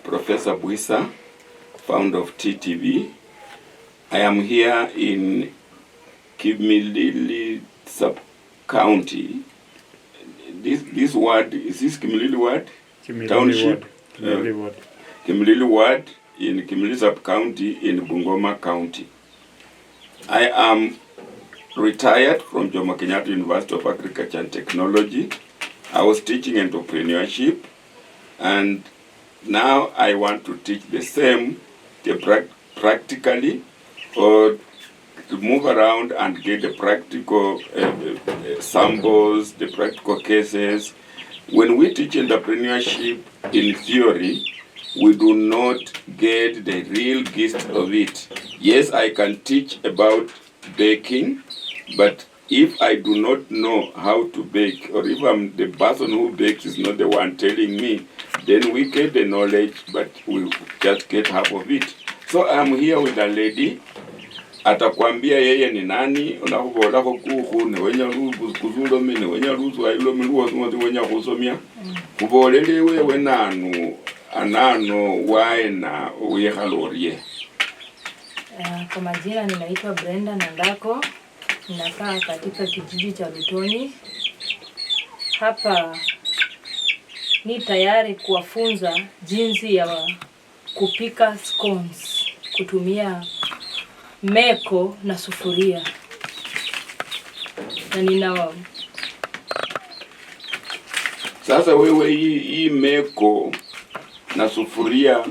Professor Bwisa, founder of TTV. I am here in Kimilili sub-county. This ward, is this Kimilili ward? Township? Kimilili ward. Kimilili ward in Kimilili sub-county in Bungoma County. I am retired from Jomo Kenyatta University of Agriculture and Technology. I was teaching entrepreneurship, and now I want to teach the same practically, or to move around and get the practical samples, the practical cases. When we teach entrepreneurship in theory, we do not get the real gist of it. Yes, I can teach about baking, but if I do not know how to bake, or if the person who bakes is not the one telling me, then we get the knowledge, but we just get half of it. So I'm here with a lady. Atakwambia yeye ni nani, unakubola kuku ne wenya kuzulo mine wenya ruzu ayilo miluwa zungozi wenya kusomia. Kubolele wewe nanu anano waena uyehalorie. Kwa majina ninaitwa Brenda Nandako. Ninakaa katika kijiji cha Lutoni. Hapa ni tayari kuwafunza jinsi ya kupika scones kutumia meko na sufuria. Na sasa wewe hii meko na sufuria,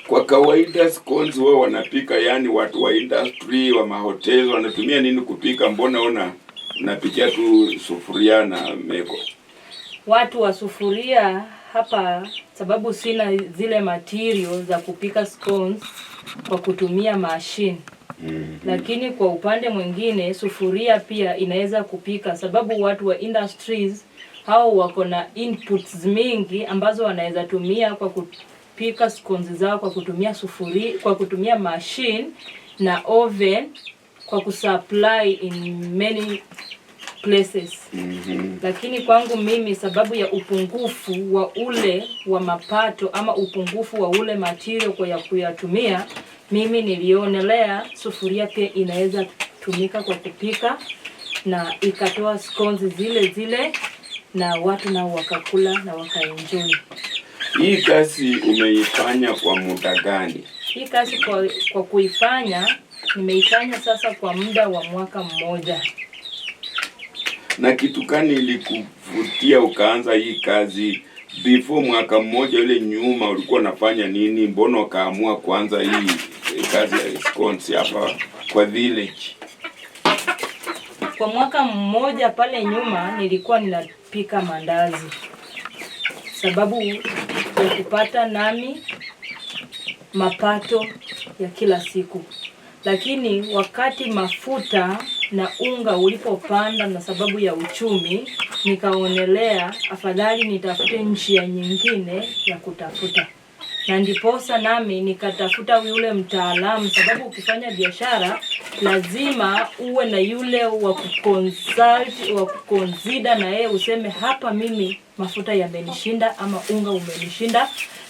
kwa kawaida scones wao wanapika, yani watu wa industry wa mahoteli wanatumia nini kupika? Mbona unapikia tu sufuria na meko? Watu wa sufuria hapa, sababu sina zile material za kupika scones kwa kutumia machine. Lakini kwa upande mwingine sufuria pia inaweza kupika, sababu watu wa industries hao wako na inputs mingi ambazo wanaweza tumia kwa kupika scones zao kwa kutumia sufuria, kwa kutumia machine na oven, kwa kusupply in many places. Lakini kwangu mimi, sababu ya upungufu wa mapato ama upungufu wa ule material kwa ya kuyatumia, mimi nilionelea sufuria pia inaweza tumika kwa kupika na ikatoa scones zile na watu nao wakakula na wakaenjoy. Hii kazi umeifanya kwa muda gani? Hii kazi kwa kuifanya nimeifanya sasa kwa muda wa mwaka mmoja. Na kitu gani ilikuvutia ukaanza hii kazi? Before mwaka mmoja ile nyuma ulikuwa unafanya nini? Mbona ukaamua kuanza hii kazi ya scones hapa kwa village? Kwa mwaka mmoja pale nyuma nilikuwa ninapika mandazi, sababu ya kupata nami mapato ya kila siku. Lakini wakati mafuta na unga ulipopanda na sababu ya uchumi, nikaonelea afadhali nitafute njia nyingine ya kutafuta. Na ndiposa nami nikatafuta yule mtaalamu, sababu ukifanya biashara lazima uwe na yule wa kuconsult, wa kuconsider na yeye useme hapa mimi mafuta yamenishinda ama unga umenishinda.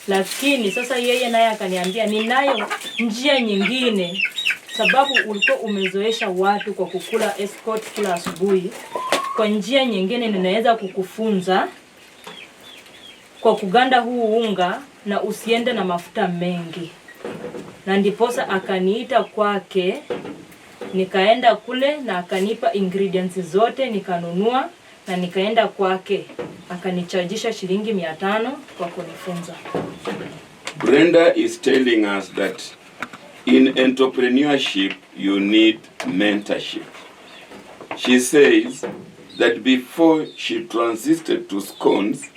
Lakini sasa yeye naye akaniambia ninayo njia nyingine, sababu ulikuwa umezoesha watu kwa kukula escort kila asubuhi. Kwa njia nyingine ninaweza kukufunza kwa kuganda huu unga na usiende na mafuta mengi. Na ndiposa akaniita kwake, nikaenda kule na akanipa ingredients zote, nikanunua na nikaenda kwake, akanichajisha shilingi 500 kwa kunifunza. Brenda is telling us that in entrepreneurship you need mentorship. She says that before she transited to scones,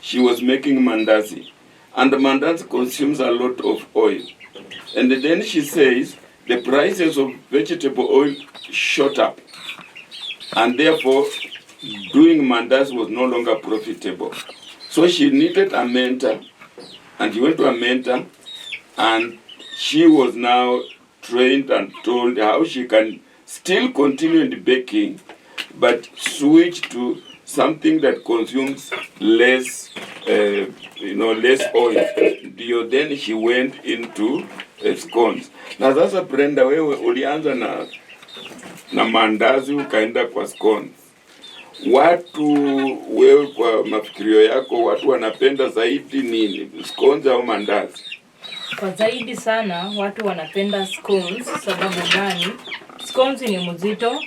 she was making mandazi, and mandazi consumes a lot of oil. And then she says the prices of vegetable oil shot up, and therefore doing mandazi was no longer profitable. So she needed a mentor, and she went to a mentor, and she was now trained and told how she can still continue in the baking, but switch to something that consumes less, less oil. Then she went into scones. Na sasa Brenda, wewe ulianza na mandazi ukaenda kwa scones. Watu wewe kwa mafikirio yako watu wanapenda zaidi nini? Scones au mandazi? Kwa zaidi sana watu wanapenda scones. Sababu gani? Scones ni mzito.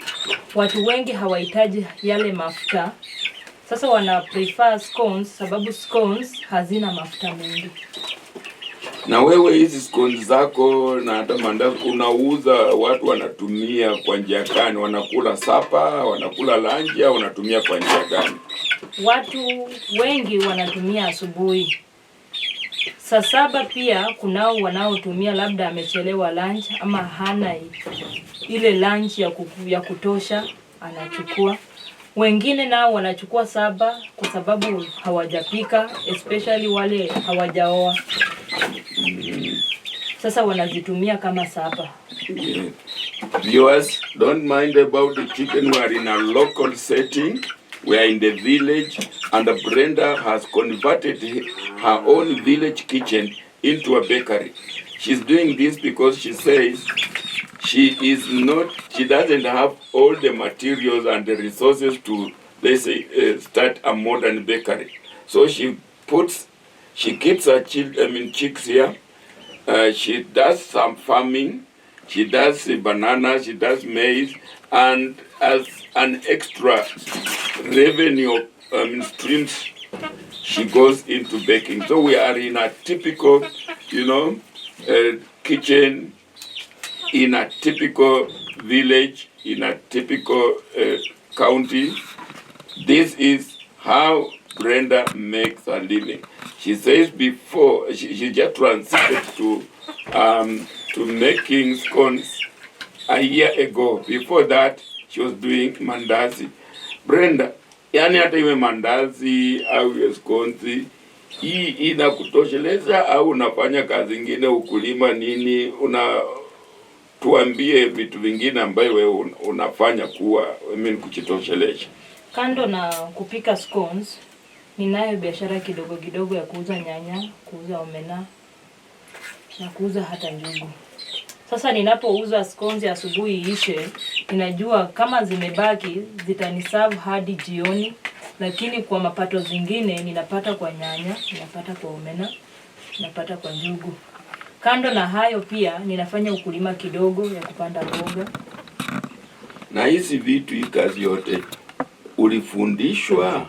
Watu wengi hawahitaji yale mafuta. Sasa wana prefer scones sababu scones hazina mafuta mengi. Na wewe hizi scones zako na hata mandazi unauza, watu wanatumia kwa njia gani? Wanakula sapa, wanakula lunch, au wanatumia kwa njia gani? Watu wengi wanatumia asubuhi. Saa 7 pia kunao wanaotumia labda amechelewa lunch ama hana ile lunch ya kutosha anachukua. Wengine nao wanachukua 7 kwa sababu hawajapika, especially wale hawajaoa. Sasa wanazitumia kama sapa. Yeah. Viewers, don't mind about the chicken. We are in a local setting. We are in the village, and Brenda has converted her own village kitchen into a bakery. She's doing this because she says she doesn't have all the materials and the resources to, let's say, start a modern bakery. So she keeps her chicks here. She does some farming. She does bananas, she does maize, and as an extra revenue streams, she goes into baking. So we are in a typical, kitchen, in a typical village, in a typical county. This is how Brenda makes a living. She says before she just transited to making scones a year ago. Before that, she was doing mandazi. Brenda, yani hata iwe mandazi au iwe scones, hii inakutosheleza au unafanya kazi nyingine, ukulima nini? Tuambie vitu vingine ambayo wewe unafanya kuchitosheleza. Kando na kupika scones, ninayo biashara kidogo kidogo ya kuuza nyanya, kuuza omena na kuuza hata njugu. Sasa ninapouza scones asubuhi ishe, ninajua kama zimebaki zitaniserve hadi jioni, lakini kwa mapato zingine ninapata kwa nyanya, ninapata kwa omena, ninapata kwa njugu. Kando na hayo pia ninafanya ukulima kidogo ya kupanda mboga. Na hizi vitu, hii kazi yote ulifundishwa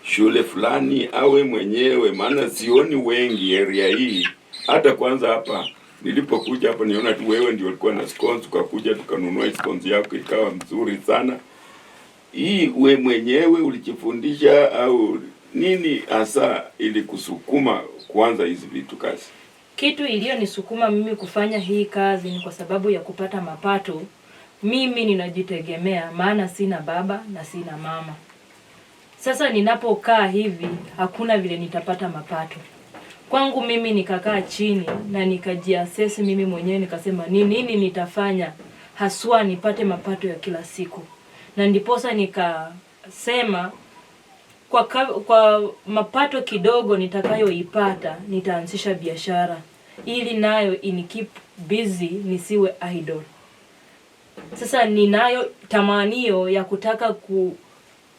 shule fulani awe mwenyewe? Maana sioni wengi area hii. Hata kwanza hapa nilipokuja hapa niona tu wewe ndio ulikuwa na scones, ukakuja tukanunua scones yako ikawa mzuri sana. Hii we mwenyewe ulijifundisha au nini hasa ili kusukuma kuanza hizi vitu kazi? Kitu iliyonisukuma mimi kufanya hii kazi ni kwa sababu ya kupata mapato. Mimi ninajitegemea, maana sina baba na sina mama. Sasa ninapokaa hivi hakuna vile nitapata mapato. Kwangu mimi nikakaa chini na nikajiassess mimi mwenyewe, nikasema nini nitafanya haswa nipate mapato ya kila siku. Na ndiposa nikasema kwa mapato kidogo nitakayoipata nitaanzisha biashara ili nayo inikeep busy, nisiwe idle. Sasa ninayo tamanio ya kutaka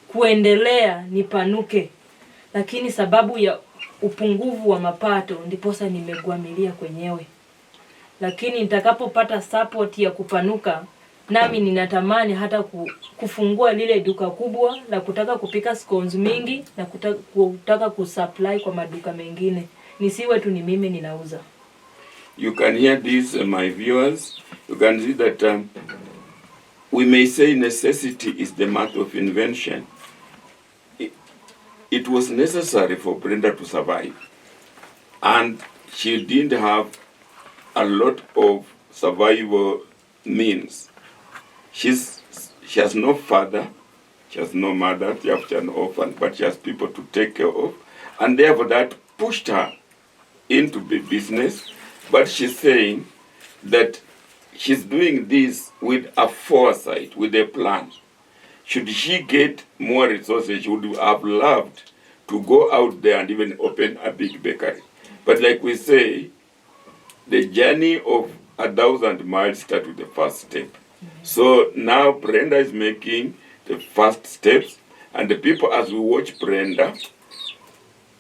kuendelea nipanuke, lakini sababu ya upungufu wa mapato ndiposa nimegwamilia kwenyewe. Lakini nitakapopata support ya kupanuka, nami ninatamani hata kufungua lile duka kubwa la kutaka kupika scones mingi na kutaka kusupply kwa maduka mengine. Nisiwe tu ni mimi ninauza. You can hear this, my viewers. You can see that we may say necessity is the mother of invention. It was necessary for Brenda to survive, and she didn't have a lot of survival means. She has no father, she has no mother, she has an orphan, but she has people to take care of, and therefore that pushed her into the business. But she's saying that she's doing this with a foresight, with a plan. should she get more resources, she would have loved to go out there and even open a big bakery. But like we say, the journey of 1,000 miles starts with the first step. So now Brenda is making the first steps, and the people, as we watch Brenda,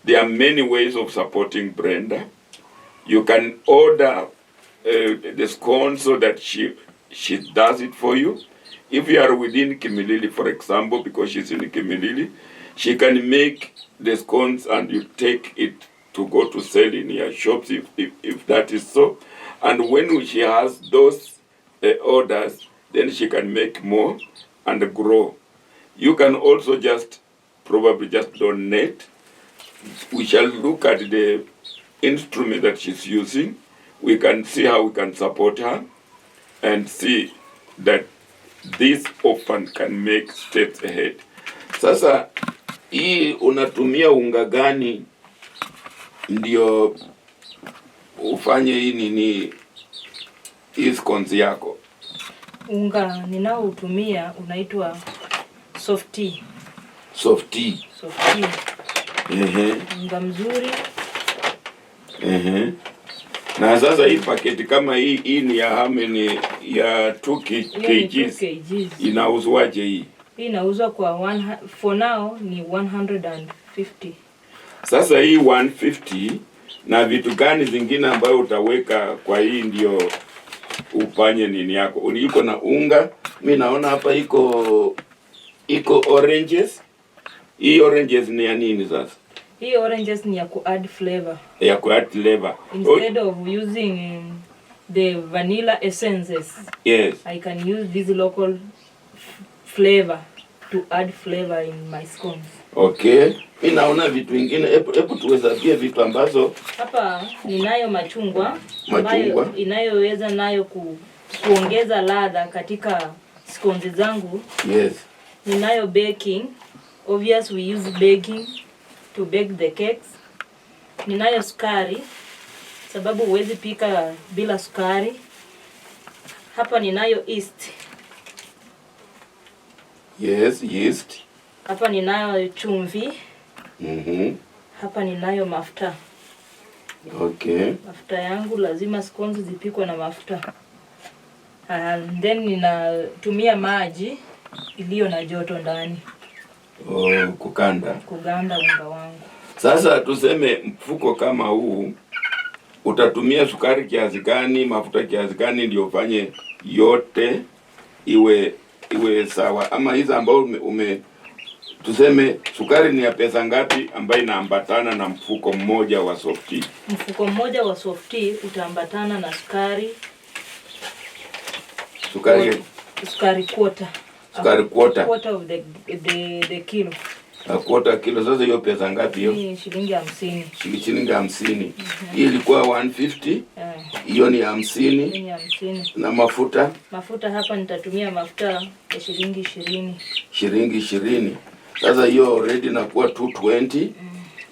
there are many ways of supporting Brenda. You can order the scones so that she does it for you. If you are within Kimilili, for example, because she's in Kimilili, she can make the scones and you take it to go to sell in your shops if that is so. And when she has those orders, then she can make more and grow. You can also probably just donate. We shall look at the instrument that she's using. We can see how we can support her and see that this orphan can make steps ahead. Sasa hii unatumia unga gani ndio ufanye hii scones yako? Unga ninaoutumia unaitwa soft tea. Soft tea. Soft tea. Unga mzuri. Na sasa hii paketi kama hii ni ya hameni ya 2 kg. Inauzwaje hii? Hii inauzwa kwa for now ni 150. Sasa hii 150 na vitu gani zingine ambayo utaweka kwa hii ndio ufanye nini yako? Iko na unga. Mimi naona hapa iko oranges. Hii oranges ni ya nini sasa? Hii oranges ni ya ku-add flavor. Ya ku-add flavor. Instead of using the vanilla essences, yes, I can use this local flavor to add flavor in my scones. Okay. Mimi naona vitu vingine. Hebu tuwezabie vitu ambazo. Hapa ninayo machungwa. Ambayo inayoweza nayo kuongeza ladha katika scones zangu. Yes. Ninayo baking. Obvious we use baking to bake the cakes. Ninayo sukari, sababu huwezi pika bila sukari. Hapa ninayo yeast. Yes, yeast. Hapa ninayo chumvi. Hapa ninayo mafuta. Okay. Mafuta yangu lazima scones zipikwe na mafuta. And then ninatumia maji iliyo na joto ndani. Kuganda unga wangu. Sasa tuseme mfuko kama huu utatumia sukari kiasi gani, mafuta kiasi gani ndio ufanye yote iwe sawa? Ama hizo ambao tuseme sukari ni ya pesa ngapi ambayo inaambatana na mfuko mmoja wa soft tea? Mfuko mmoja wa soft tea utaambatana na sukari quarter. Quarter of the kilo. A quarter kilo. Sasa hiyo pesa ngapi hiyo? Ni shilingi 50. Shilingi 50. Hii ilikuwa 150. Hiyo ni 50. Ni 50. Na mafuta? Mafuta hapa nitatumia mafuta ya shilingi 20. Shilingi 20. Sasa hiyo already inakuwa 220.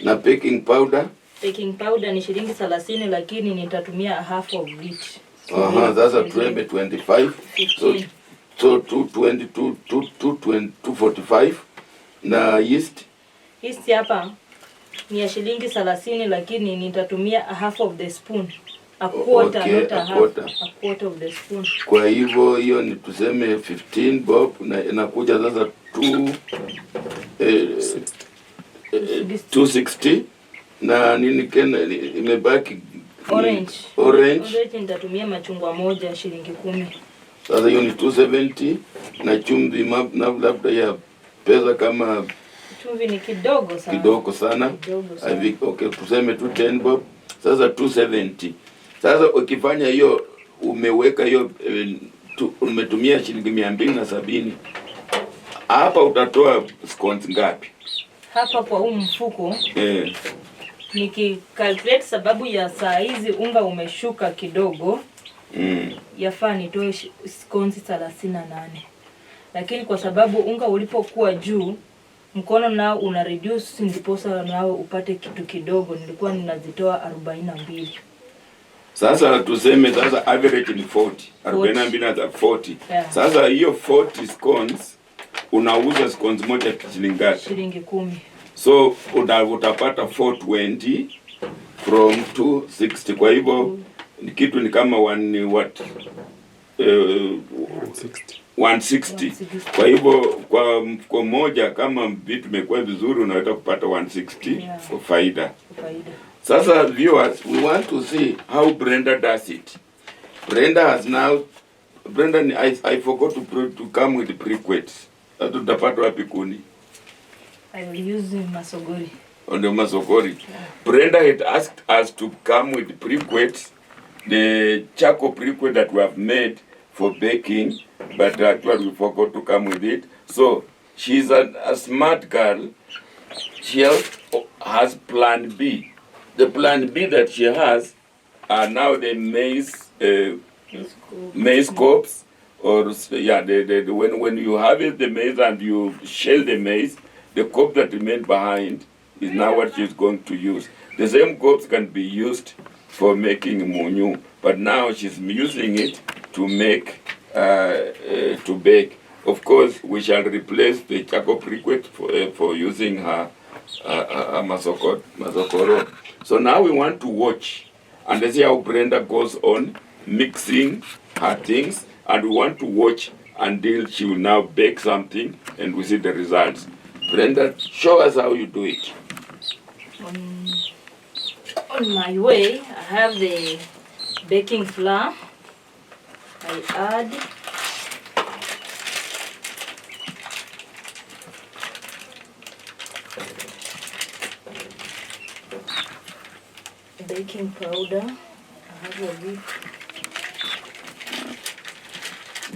Na baking powder? Baking powder ni shilingi 30, lakini nitatumia half of it. Sasa tuembe 25. So 220, 245. Na yeast? Yeast hapa ni ya shilingi 30, lakini nitatumia half of the spoon. A quarter, okay, not a half. A quarter of the spoon. Kwa hivyo hiyo ni tuseme 15 bob na inakuja sasa 260 na nini kena imebaki orange nitatumia machungwa moja shilingi 10. Sasa hiyo ni 270 na chumvi labda ya pesa kama chumvi ni kidogo sana. Kidogo sana. Okay, tuseme 10 bob. Sasa 270. Sasa ukifanya hiyo umeweka hiyo umetumia shilingi 270. Hapa utatoa scones ngapi? Hapa kwa huu mfuko nikikalculate sababu ya saa hizi unga umeshuka kidogo. Yafaa nitoe scones 38. Lakini kwa sababu unga ulipokuwa juu, mkono nao una reduce, ndiposa nao upate kitu kidogo. Nilikuwa ninazitoa 42. Sasa tuseme sasa average ni 40. 42 na 40. Yeah. Sasa hiyo 40 scones unauza scones moja shilingi ngapi? Shilingi 10. So utapata 420 from 260. Kwa hivyo ni kitu ni kama 160. Kwa hivyo kwa mfuko moja kama vitu vimekuwa vizuri unaweza kupata 160 kwa faida. Sasa viewers, we want to see how Brenda does it. Brenda, I forgot to come with the prequets. Tutapata wapi kuni? I will use masogori. On the masogori. Brenda had asked us to come with the prequets, the charcoal prequet that we have made for baking, but actually we forgot to come with it. So she's a smart girl. She has plan B. The plan B that she has are now the maize cobs, or when you harvest the maize and you shell the maize, the cob that remained behind is now what she's going to use. The same cobs can be used for making munyu, but now she's using it to make to bake. Of course, we shall replace the charcoal briquette for using her masokoro. So now we want to watch and see how Brenda goes on mixing her things, and we want to watch until she will now bake something and we see the results. Brenda, show us how you do it. On my way, I have the baking flour. I add baking powder. I have a bit.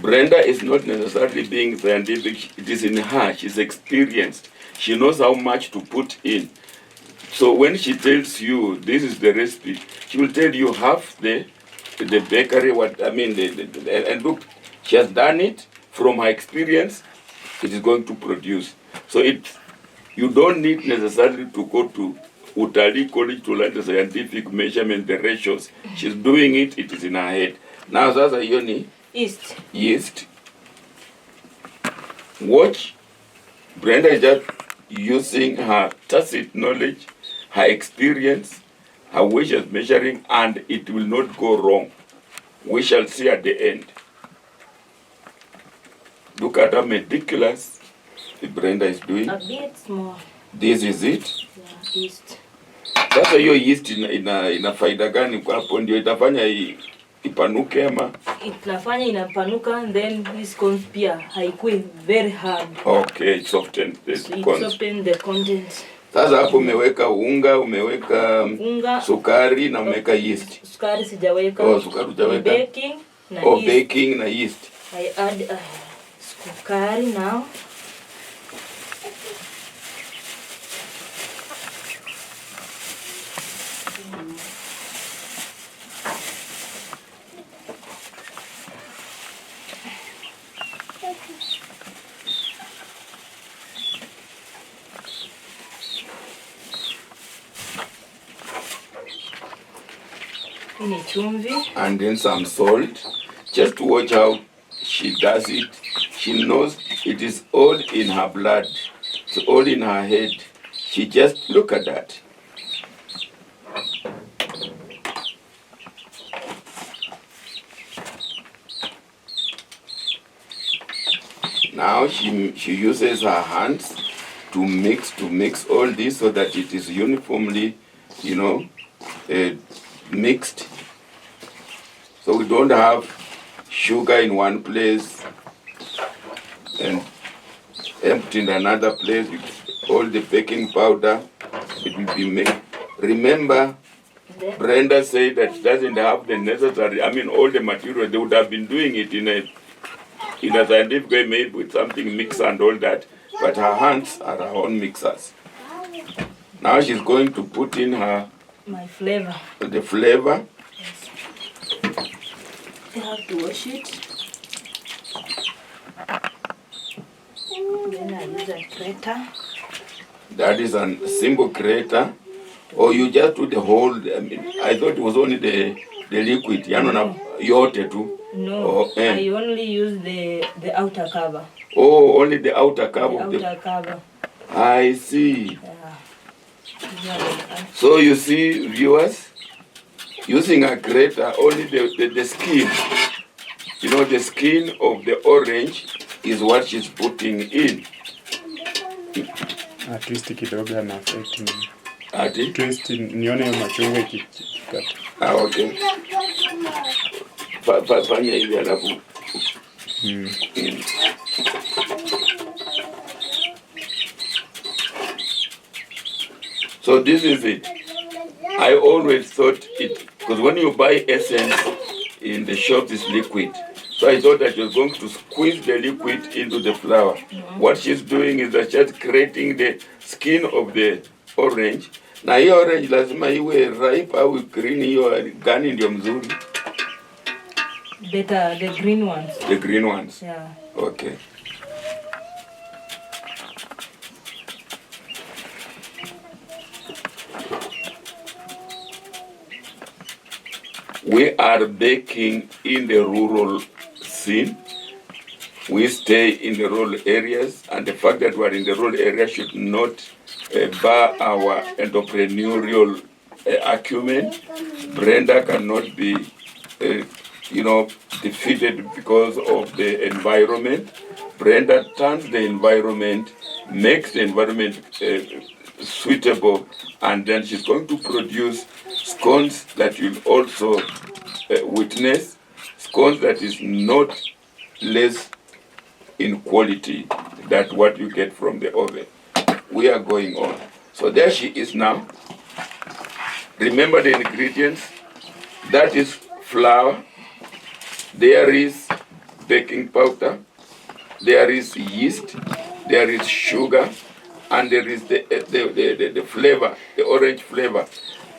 Brenda is not necessarily being scientific. It is in her. She's experienced. She knows how much to put in. So when she tells you this is the recipe, she will tell you half the bakery. And look, she has done it from her experience. It is going to produce. So you don't need necessarily to go to Utalii College to learn the scientific measurement, the ratios. She's doing it. It is in her head. Now, sasa hiyo ni yeast. Watch. Brenda is just using her tacit knowledge, her experience, her way she's measuring, and it will not go wrong. We shall see at the end. Look at how meticulous Brenda is doing. A bit more. This is it. Yeah, yeast. Sasa hiyo yeast ina faida gani kwa hapo? Ndio itafanya ipanuke ama? Itafanya inapanuka, and then this scones pia haikui very hard. Okay, soften the scones. Soften the content. Sasa hapo umeweka unga, umeweka sukari na umeweka yeast. Sukari sijaweka. Oh, sukari hujaweka. Baking na yeast. Baking na yeast. I add sukari now. And then some salt. Just watch how she does it. She knows it is all in her blood. It's all in her head. She just look at that. Now she uses her hands to mix all this so that it is uniformly, mixed. So we don't have sugar in one place and empty in another place with all the baking powder. It will be made. Remember, Brenda said that she doesn't have the necessary, all the material. They would have been doing it in a scientific way, made with something mixed and all that. But her hands are her own mixers. Now she's going to put in my flavor. The flavor. Yes. I have to wash it. Then I use a grater. That is a simple grater. Or you just do the whole. I thought it was only the liquid. No. Yote too. No, I only use the outer cover. Oh, only the outer cover The of the... outer cover. I see. Yeah. So you see, viewers, using a grater, only the skin, you know, the skin of the orange is what she's putting in. Twist kidogo na affect me. Ati? Twist nione machungwa ikikata. Okay. Fanya hivi alafu. So this is it. I always thought it, because when you buy essence in the shop, it's liquid. So I thought that you're going to squeeze the liquid into the flour. What she's doing is that she's creating the skin of the orange. Na hiyo orange lazima iwe ripe au green, hiyo gani ndio mzuri? Better the green ones. The green ones. Yeah. Okay. We are baking in the rural scene. We stay in the rural areas, and the fact that we are in the rural area should not bar our entrepreneurial acumen. Brenda cannot be, defeated because of the environment. Brenda turns the environment, makes the environment suitable, and then she's going to produce scones that you'll also witness, scones that is not less in quality than what you get from the oven. We are going on. So there she is now. Remember the ingredients. That is flour. There is baking powder. There is yeast. There is sugar. And there is the flavor, the orange flavor.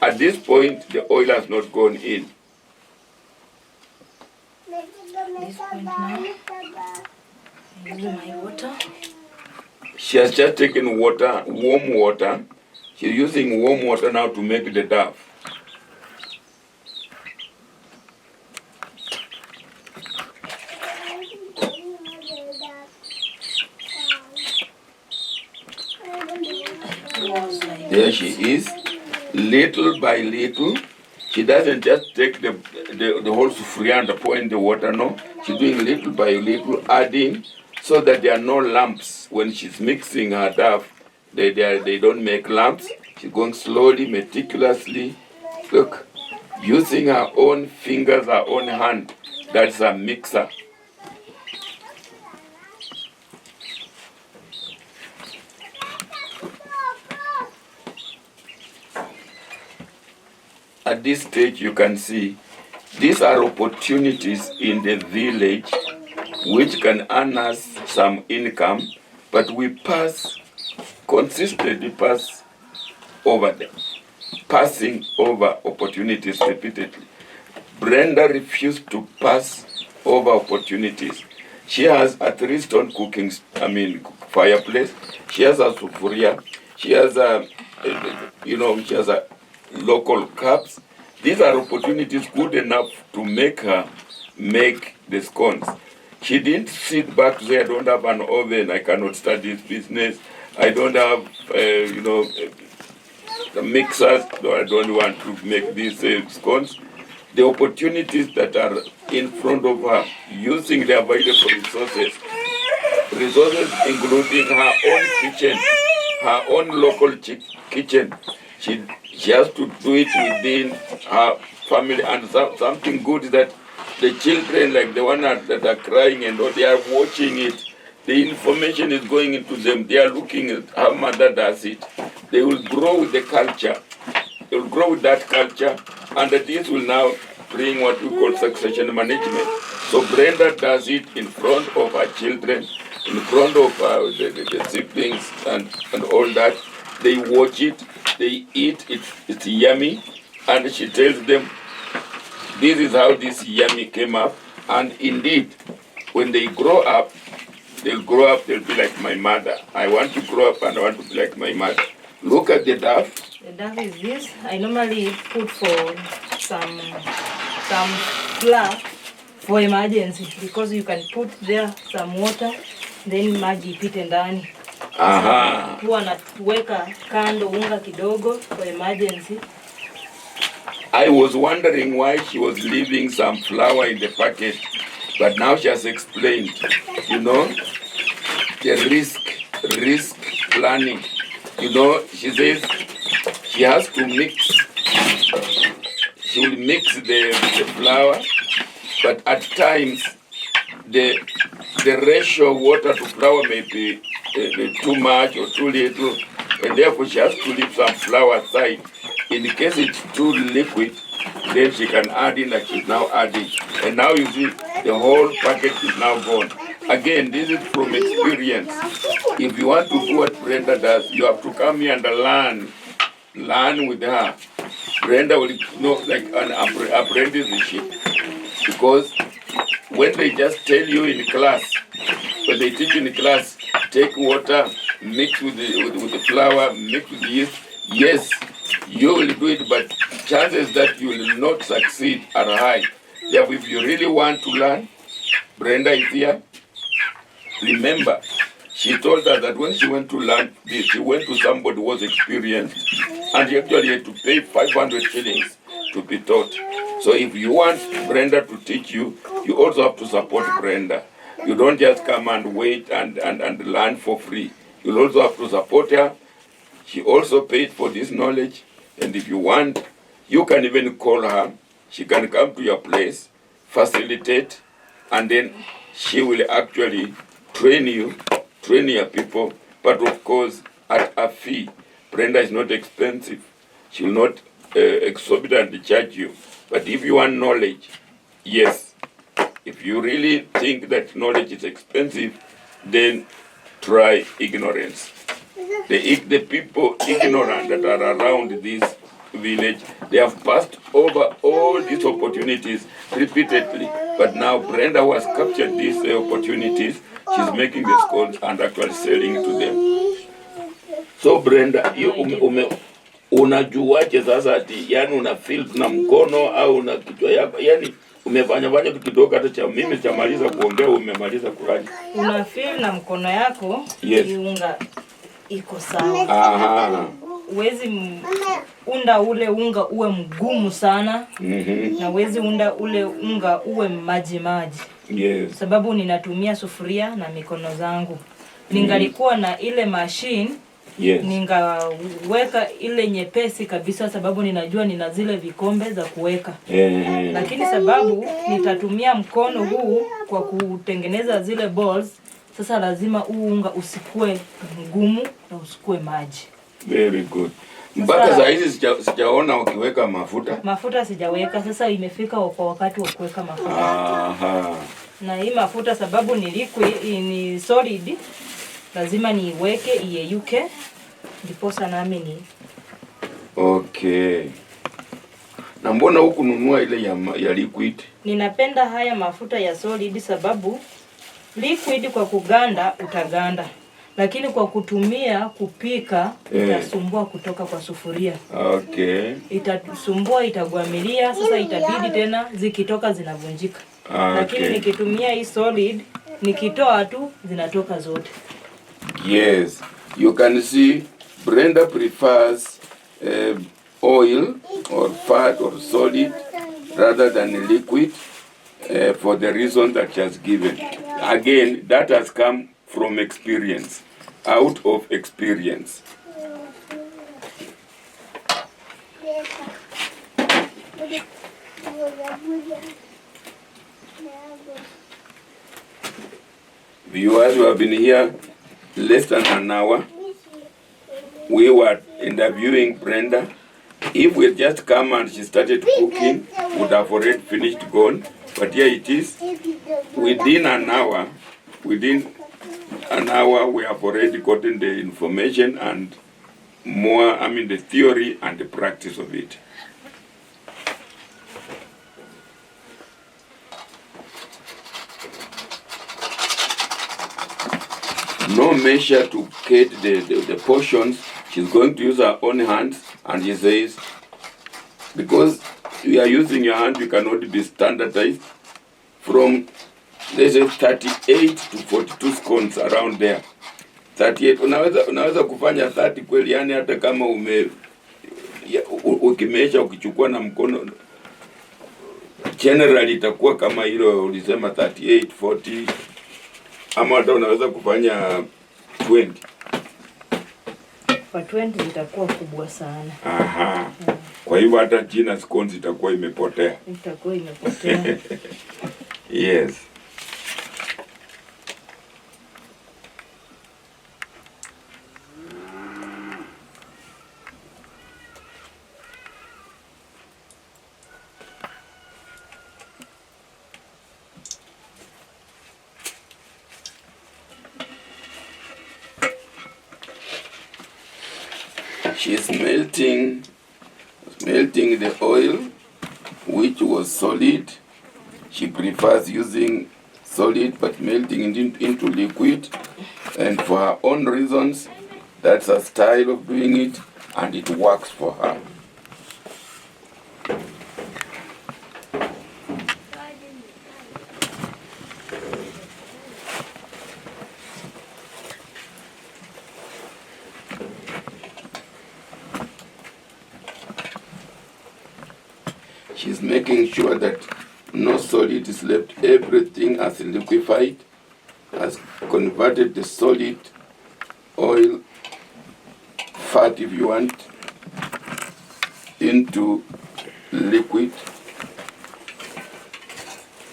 At this point, the oil has not gone in. This point now, I use my water. She has just taken water, warm water. She's using warm water now to make the dough. There she is, little by little. She doesn't just take the whole sufuria and pour in the water, no. She's doing little by little, adding, so that there are no lumps. When she's mixing her dough, they don't make lumps. She's going slowly, meticulously. Look, using her own fingers, her own hand. That's a mixer. At this stage, you can see these are opportunities in the village which can earn us some income, but we consistently pass over them, passing over opportunities repeatedly. Brenda refused to pass over opportunities. She has a 3-stone fireplace. She has a sufuria. She has she has a local cups. These are opportunities good enough to make her make the scones. She didn't sit back to say, I don't have an oven, I cannot start this business, I don't have, the mixers, so I don't want to make these scones. The opportunities that are in front of her, using the available resources including her own kitchen, her own local kitchen. She has to do it within her family, and something good is that the children, like the one that are crying and all, they are watching it. The information is going into them. They are looking at how mother does it. They will grow with the culture. They will grow with that culture, and this will now bring what we call succession management. So Brenda does it in front of her children, in front of the siblings and all that. They watch it, they eat, it's yummy, and she tells them, this is how this yummy came up. And indeed, when they grow up, they'll be like my mother. I want to grow up and I want to be like my mother. Look at the dough. The dough is this. I normally put for some flour for emergency, because you can put there some water then maji ipite ndani. Aha. Huwa naweka kando unga kidogo for emergency. I was wondering why she was leaving some flour in the packet, but now she has explained, you know, the risk planning. You know, she says she has to mix, she will mix the flour, but at times the ratio of water to flour may be too much or too little, and therefore she has to leave some flour aside. In case it's too liquid, then she can add in like she's now adding. And now you see the whole packet is now gone. Again, this is from experience. If you want to do what Brenda does, you have to come here and learn with her. Brenda will know like an apprenticeship, because when they just tell you in class, when they teach in class, take water, mix with the flour, mix with the yeast, yes, you will do it, but chances that you will not succeed are high. Therefore, if you really want to learn, Brenda is here. Remember, she told us that when she went to learn this, she went to somebody who was experienced, and she actually had to pay 500 shillings to be taught. So if you want Brenda to teach you, you also have to support Brenda. You don't just come and wait and learn for free. You also have to support her. She also paid for this knowledge, and if you want, you can even call her. She can come to your place, facilitate, and then she will actually train your people, but of course at a fee. Brenda is not expensive. She will not exorbitantly charge you. But if you want knowledge, yes. If you really think that knowledge is expensive, then try ignorance. The people ignorant that are around this village, they have passed over all these opportunities repeatedly. But now Brenda, who has captured these opportunities, she's making the scones and actually selling it to them. So Brenda, unajuaje sasa ati yani una feel na mkono au una kichwa yako, yani umefanya tu kidogo hata cha mimi chamaliza kuongea umemaliza kulaji. Una feel na mkono yako, yes. Unga iko sawa. Aha. Uwezi unda ule unga uwe mgumu sana. Na uwezi unda ule unga uwe maji. Yes. Sababu ninatumia sufuria na mikono zangu. Ningalikuwa na ile machine, yes, ningaweka ile nyepesi kabisa, sababu ninajua nina zile vikombe za kuweka. Lakini sababu nitatumia mkono huu kwa kutengeneza zile balls, sasa lazima unga usikue mgumu na usikue maji. Very good. Mpaka saa hizi sijaona ukiweka mafuta. Mafuta sijaweka, sasa imefika kwa wakati wa kuweka mafuta. Aha. Na hii mafuta sababu ni liquid, ni solid, lazima niweke iyeyuke ndiposa nami ni. Okay. Na mbona huku nunua ile ya liquid? Ninapenda haya mafuta ya solid sababu liquid kwa kuganda utaganda, lakini kwa kutumia kupika itasumbua kutoka kwa sufuria. Okay. Itasumbua, itagwamilia, sasa itabidi tena zikitoka zinavunjika. Okay. Lakini nikitumia hii solid, nikitoa tu zinatoka zote. Yes, you can see Brenda prefers oil or fat or solid rather than liquid for the reason that she has given. Again, that has come from experience, out of experience. Viewers who have been here less than an hour, we were interviewing Brenda. If we had just come and she started cooking, would have already finished gone. But here it is, within an hour, we have already gotten the information and more, the theory and the practice of it. No measure to cut the portions. She's going to use her own hands, and she says, because you are using your hand, you cannot be standardized. From let's say 38 to 42 scones around there. 38 unaweza kufanya 30 kweli, yani hata kama ukimesha ukichukua na mkono generally itakuwa kama hilo ulisema 38 40, ama hata unaweza kufanya 20. Kwa 20 itakuwa kubwa sana. Aha. Yeah. Kwa hivyo hata China scones itakuwa imepotea. Itakuwa imepotea. Yes. She's melting the oil, which was solid. She prefers using solid but melting it into liquid, and for her own reasons, that's her style of doing it, and it works for her. She's making sure that no solid is left. Everything has liquefied, has converted the solid oil, fat if you want, into liquid.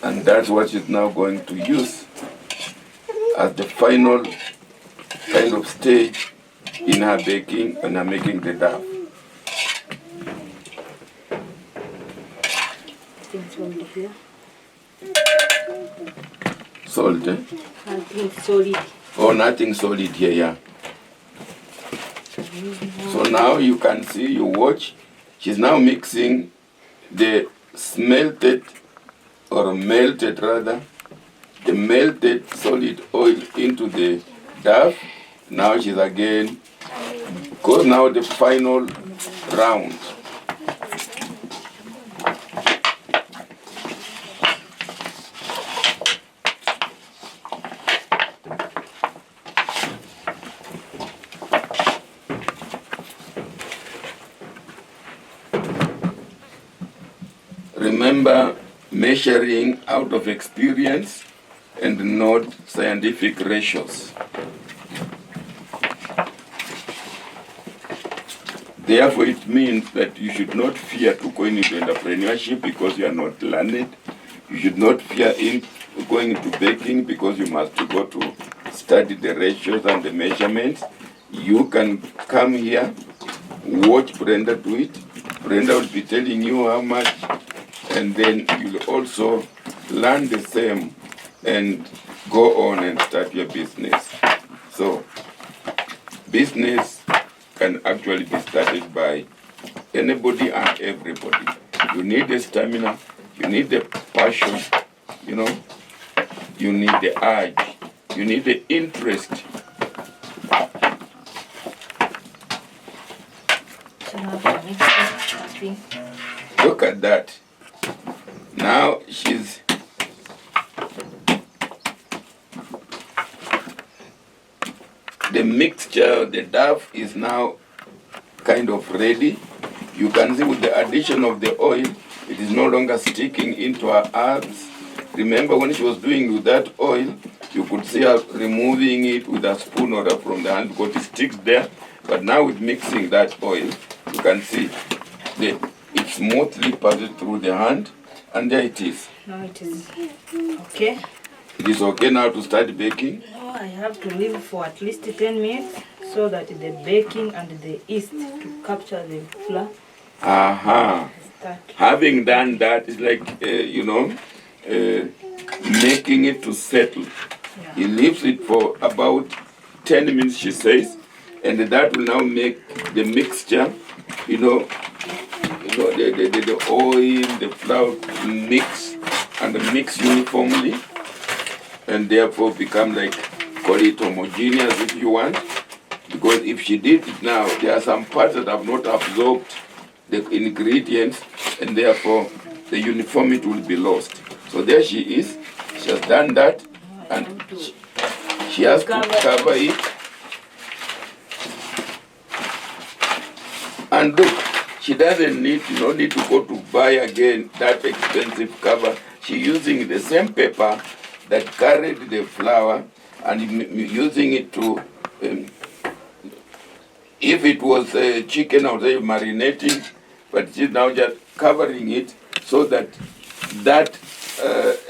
And that's what she's now going to use as the final kind of stage in her baking and her making the dough. Here. Salt, eh? Nothing solid. Oh, nothing solid here, yeah. So now you can see, you watch, she's now mixing the melted solid oil into the dough. Now she's again, goes now the final round. Remember, measuring out of experience and not scientific ratios. Therefore, it means that you should not fear to go into entrepreneurship because you are not learned. You should not fear going into baking because you must go to study the ratios and the measurements. You can come here, watch Brenda do it. Brenda will be telling you how much, and then you'll also learn the same and go on and start your business. So, business can actually be started by anybody and everybody. You need the stamina, you need the passion, you know, you need the urge, you need the interest. Look at that. Now she's the mixture, the dough is now kind of ready. You can see with the addition of the oil, it is no longer sticking into her arms. Remember when she was doing with that oil, you could see her removing it with a spoon or from the hand because it sticks there. But now with mixing that oil, you can see it smoothly passes through the hand, and there it is. Now it is okay. It is okay now to start baking? No, I have to leave for at least 10 minutes so that the baking and the yeast to capture the flour. Aha. Having done that, it's like, making it to settle. Yeah. He leaves it for about 10 minutes, she says, and that will now make the mixture, the oil, the flour mix uniformly, and therefore become like, call it homogeneous if you want. Because if she did it now, there are some parts that have not absorbed the ingredients, and therefore the uniformity will be lost. So there she is. She has done that, and she has to cover it. And look, she doesn't need, no need to go to buy again that expensive cover. She's using the same paper that carried the flour and using it to, if it was chicken, I would say marinating, but she's now just covering it so that that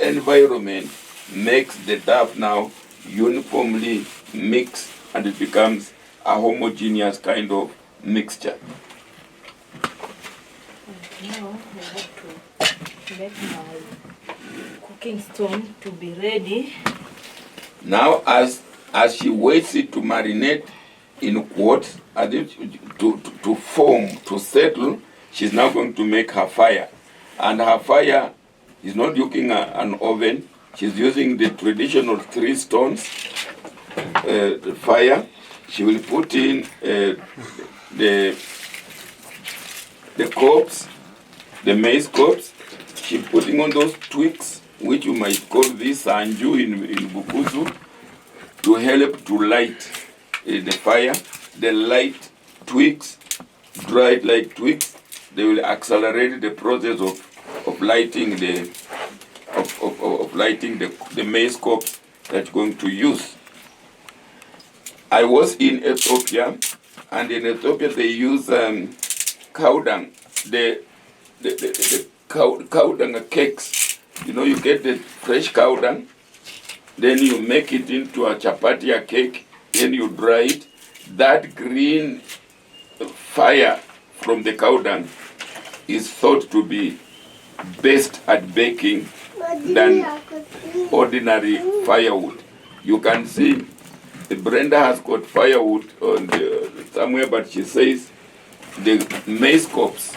environment makes the dough now uniformly mixed and it becomes a homogeneous kind of mixture. Now I have to make my cooking stone to be ready. Now as she waits it to marinate in quartz, to form, to settle, she's now going to make her fire. And her fire is not using an oven. She's using the traditional 3 stones fire. She will put in the cobs, the maize cobs. She's putting on those twigs, which you might call this anju in Bukusu, to help to light the fire. The light twigs, dried light twigs, they will accelerate the process of lighting the maize cobs that you're going to use. I was in Ethiopia, and in Ethiopia they use cow dung, the cow dung cakes. You know, you get the fresh cow dung, then you make it into a chapati cake, then you dry it. That green fire from the cow dung is thought to be best at baking than ordinary firewood. You can see Brenda has got firewood on somewhere, but she says the maize cobs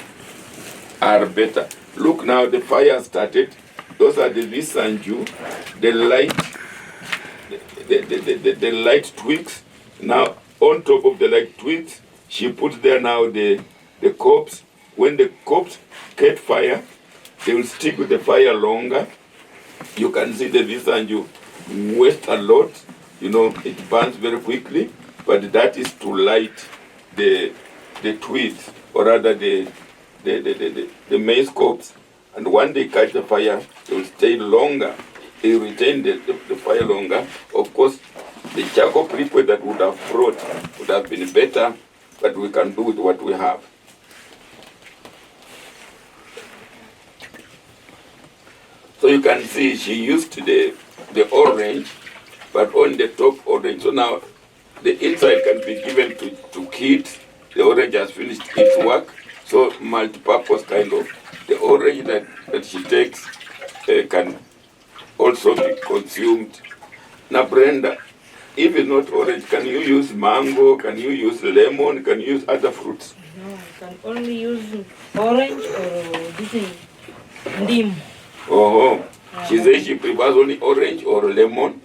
are better. Look now, the fire started. Those are the visanju, the light twigs. Now on top of the light twigs, she puts there now the cobs. When the cobs get fire, they will stick with the fire longer. You can see the visanju waste a lot. You know, it burns very quickly, but that is to light the twigs, or rather the maize cobs. And when they catch the fire, they will stay longer. They retain the fire longer. Of course, the charcoal liquid that would have brought would have been better, but we can do with what we have. So you can see she used the orange, but on the top orange. So now the inside can be given to kids. The orange has finished its work. So multi-purpose kind of. The orange that she takes can also be consumed. Now Brenda, if it's not orange, can you use mango? Can you use lemon? Can you use other fruits? No, I can only use orange or this ndim. Oh, she says she prefers only orange or lemon.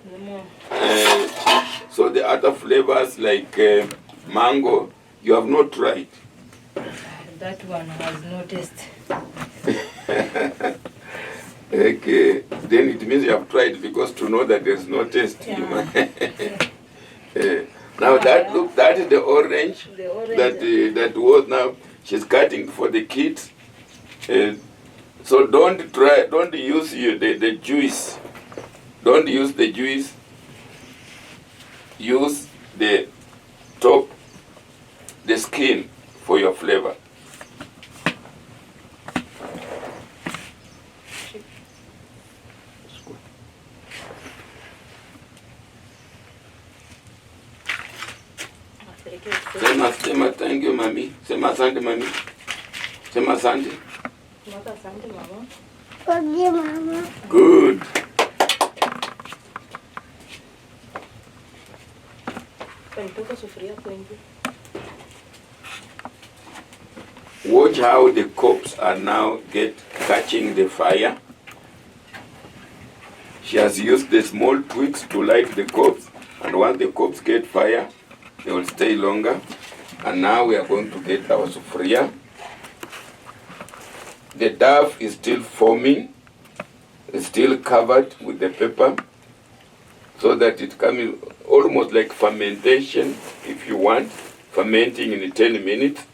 So the other flavors like mango, you have not tried. That one has no taste. Okay, then it means you have tried, because to know that there's no taste. Yeah. Now that look, that is the orange, The orange. that was now she's cutting for the kids. So don't use the juice. Don't use the juice. Use the top, the skin for your flavor. Sema thank you, mami. Sema asante, mami. Sema asante. Asante, mama. Okay, Mama. Good. Watch how the cobs are now catching the fire. She has used the small twigs to light the cobs, and once the cobs get fire, they will stay longer. And now we are going to get our sufuria. The dough is still forming. still covered with the paper, so that it comes almost like fermentation, if you want, fermenting in 10 minutes.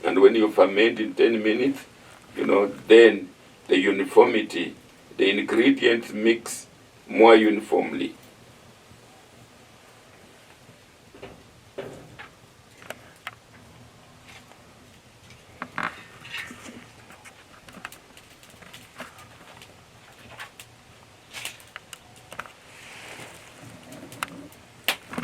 And when you ferment in 10 minutes, then the uniformity, the ingredients mix more uniformly.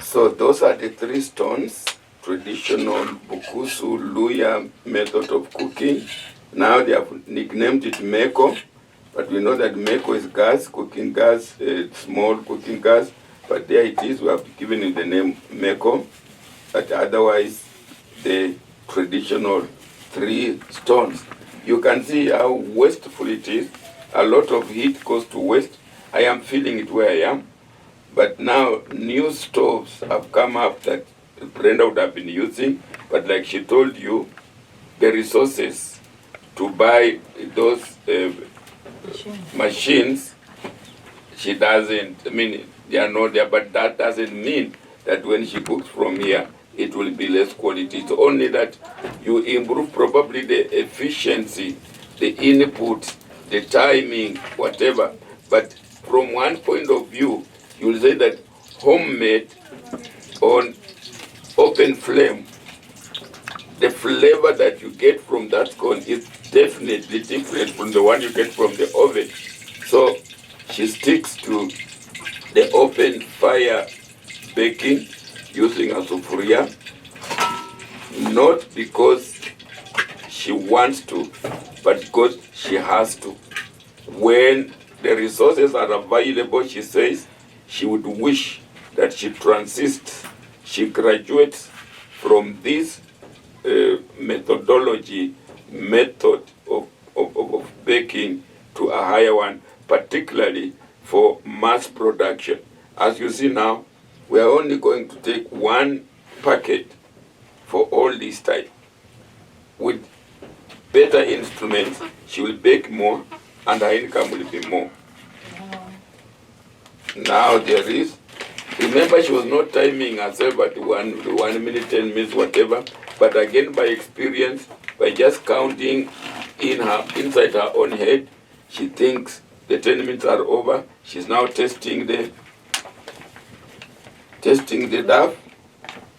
So those are the 3 stones, traditional Bukusu Luya method of cooking. Now they have nicknamed it Meko, but we know that Meko is gas, cooking gas, small cooking gas, but there it is, we have given it the name Meko, but otherwise the traditional 3 stones. You can see how wasteful it is. A lot of heat goes to waste. I am feeling it where I am. But now new stoves have come up that Brenda would have been using, but like she told you, the resources to buy those machines, she doesn't, they are not there, but that doesn't mean that when she cooks from here, it will be less quality. It's only that you improve probably the efficiency, the input, the timing, whatever. But from one point of view, you will say that homemade on open flame, the flavor that you get from that scone is definitely different from the one you get from the oven. So she sticks to the open fire baking using a sufuria, not because she wants to, but because she has to. When the resources are available, she says, she would wish that she transists, she graduates from this method of baking to a higher one, particularly for mass production. As you see now, we are only going to take 1 packet for all this time. With better instruments, she will bake more and her income will be more. Now there is, remember she was not timing herself at 1 minute, 10 minutes, whatever, but again by experience, by just counting inside her own head, she thinks the 10 minutes are over. She's now testing the dough.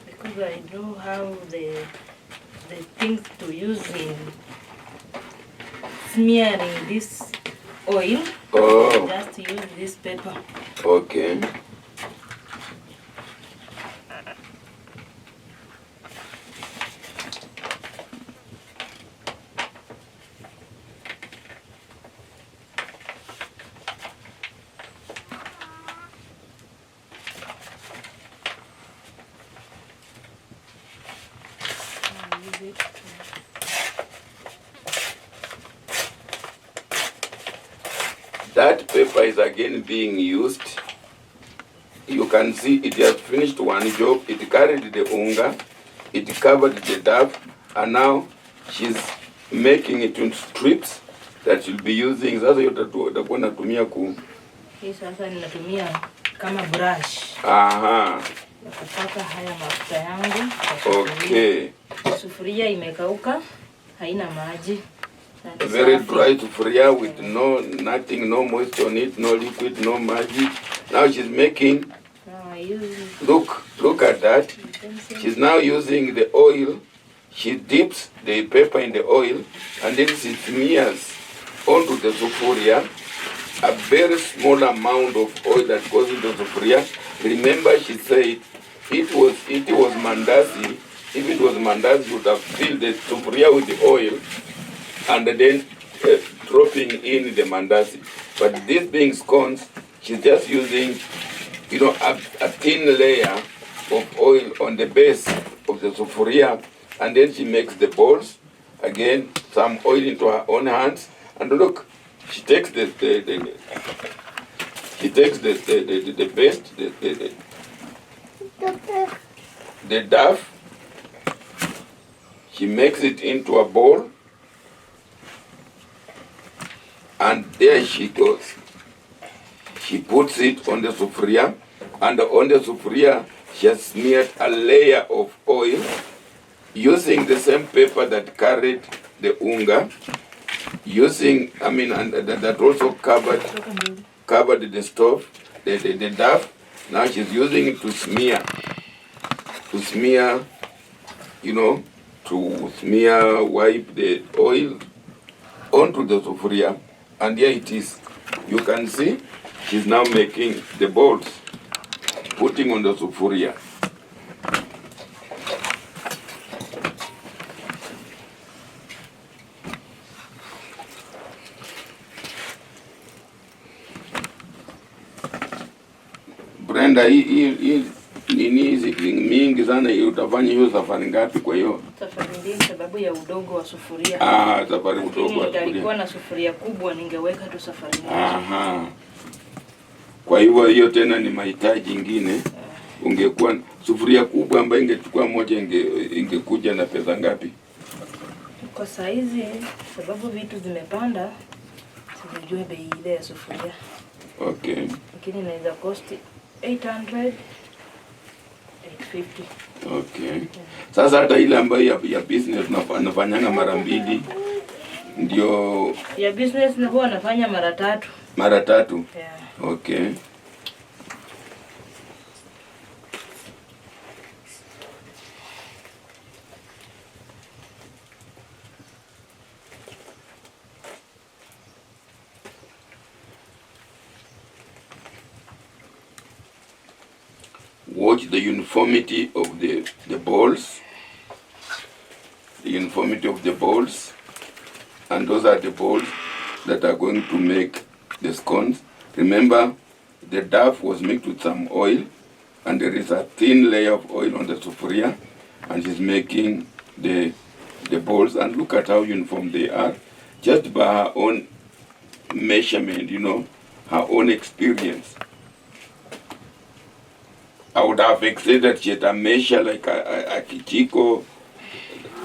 Because I know how the things to use in smearing this oil. Oh. Just use this paper. Okay. That paper is again being used. You can see it has finished one job. It carried the unga, it covered the dough, and now she's making it into strips that she'll be using. Sasa yote utakuwa natumia ku. Hii sasa ninatumia kama brush. Aha. Na kupaka haya mafuta yangu. Okay. Sufuria imekauka, haina maji. Very dry sufuria with nothing, no moisture on it, no liquid, no magic. Now she's making. Look at that. She's now using the oil. She dips the paper in the oil and then she smears onto the sufuria a very small amount of oil that goes into the sufuria. Remember, she said it was mandazi. If it was mandazi, you would have filled the sufuria with the oil and then dropping in the mandazi. But this being scones, she's just using, a thin layer of oil on the base of the sufuria, and then she makes the balls. Again, some oil into her own hands, and look, she takes the paste, the dough. She makes it into a bowl. And there she goes. She puts it on the sufuria, and on the sufuria she has smeared a layer of oil using the same paper that carried the unga, and that also covered the stove, the duff. Now she's using it to smear, wipe the oil onto the sufuria, and here it is. You can see she's now making the balls, putting on the sufuria. Brenda, hii nini hizi mingi sana, utafanya hiyo safari ngapi? Kwa hiyo safari mbili, sababu ya udogo wa sufuria. Safari udogo wa sufuria. Ningekuwa na sufuria kubwa ningeweka tu safari moja. Aha. Kwa hivyo hiyo tena ni mahitaji ingine. Ungekuwa sufuria kubwa ambayo ingechukua moja, ingekuja na pesa ngapi? Kwa saizi sababu vitu zimepanda, sijui bei ile ya sufuria. Okay. Lakini inaweza cost 800, 850. Okay. Sasa hata ile ambayo ya business nafanyanga mara mbili ndio ya business na huwa nafanya mara tatu. Mara tatu? Yeah. Okay. Watch the uniformity of the balls. The uniformity of the balls. And those are the balls that are going to make the scones. Remember, the duff was mixed with some oil, and there is a thin layer of oil on the sufuria, and she's making the balls. And look at how uniform they are, just by her own measurement, her own experience. I would have expected that she had a measure like a Kichiko,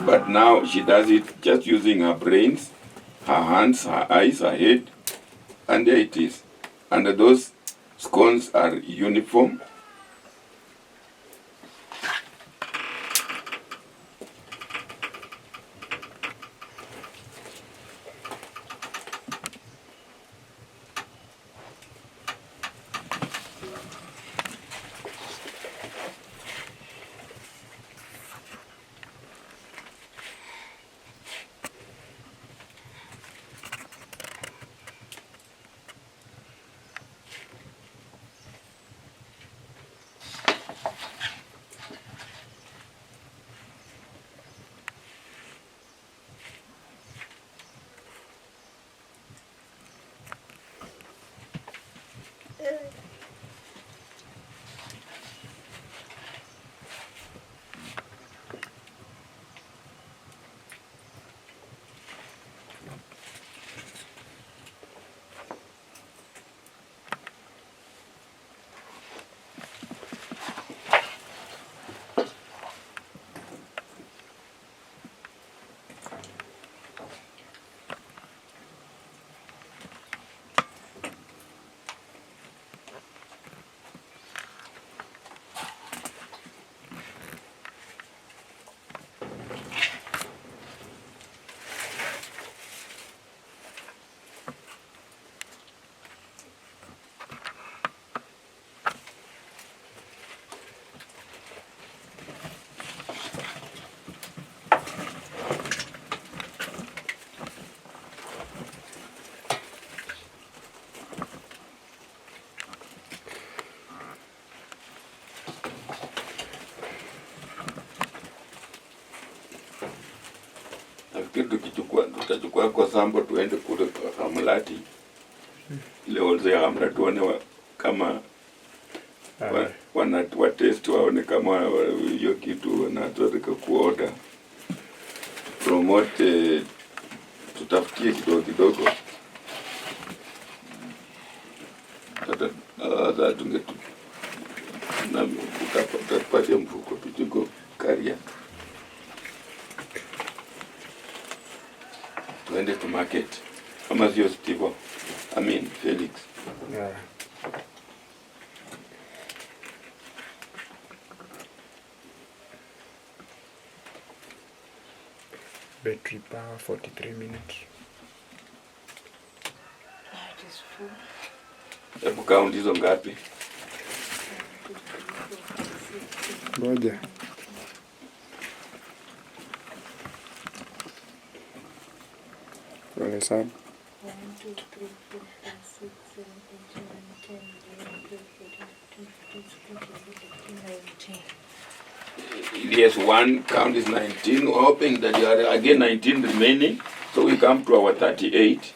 but now she does it just using her brains, her hands, her eyes, her head, and there it is. And those scones are uniform. Tutachukua kwa sambo tuende kule kwa Hamlati. Ile olze ya Hamlati tuone kama wa test waone kama hiyo kitu wanataka kuorder. Promote, tutafutie kidogo. Tata tungetu na utapata mfuko tuchiko karia. Tuende to market. Kama sio Steve, Felix. Yeah. Battery power 43 minutes. Hebu count hizo ngapi? Ngoja. Wale saba. 1, 2, 3, 4, 5, 6, 7, 8, 9, 10, 11, 12, 13, 14, 15, 16, 17, 18, 19. Yes, one count is 19. We're hoping that you are again 19 remaining. So we come to our 38.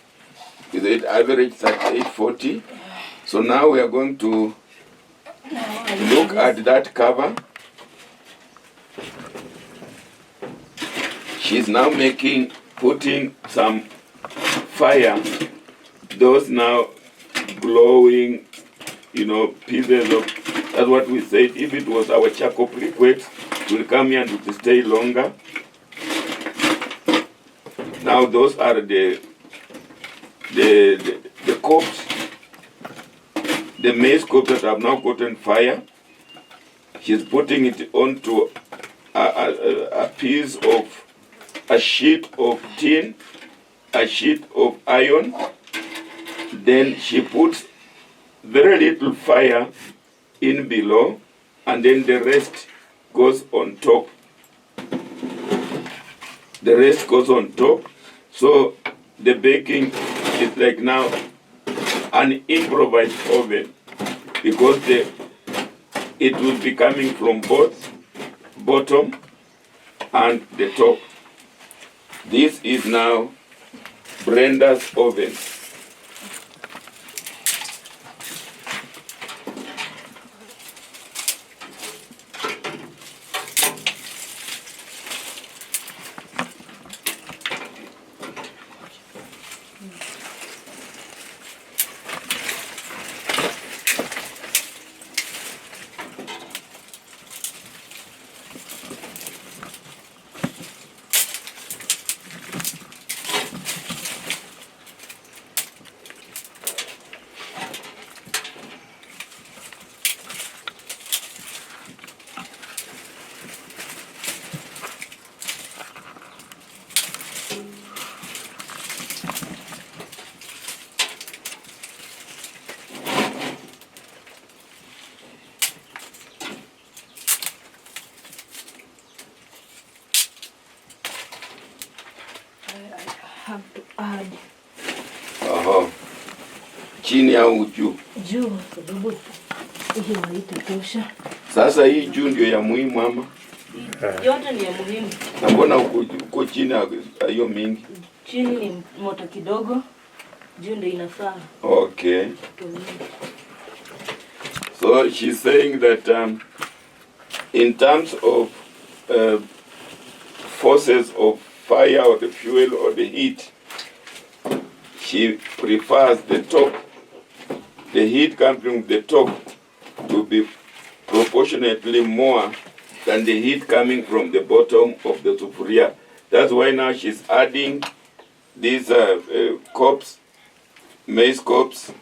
Is it average 38, 40? So now we are going to look at that cover. She's now putting some fire. Those now glowing, pieces of, that's what we said. If it was our charcoal briquettes, it will come here and it will stay longer. Now those are the copes, the maize copes that have now gotten fire. She's putting it onto a piece of, a sheet of tin, a sheet of iron. Then she puts very little fire in below, and then the rest goes on top. The rest goes on top. So the baking is like now an improvised oven, because it will be coming from both bottom and the top. This is now Brenda's oven. Have to add chini au juu? Juu, sababu hii haitatosha. Sasa hii juu ndio ya muhimu ama? Yote ni ya muhimu. Na mbona uko chini hiyo mingi? Chini ni moto kidogo, juu ndio inafaa. Okay. So she's saying that in terms of forces of fire or the fuel or the heat, she prefers the top, the heat coming from the top, to be proportionately more than the heat coming from the bottom of the sufuria. That's why now she's adding these cups, maize cups,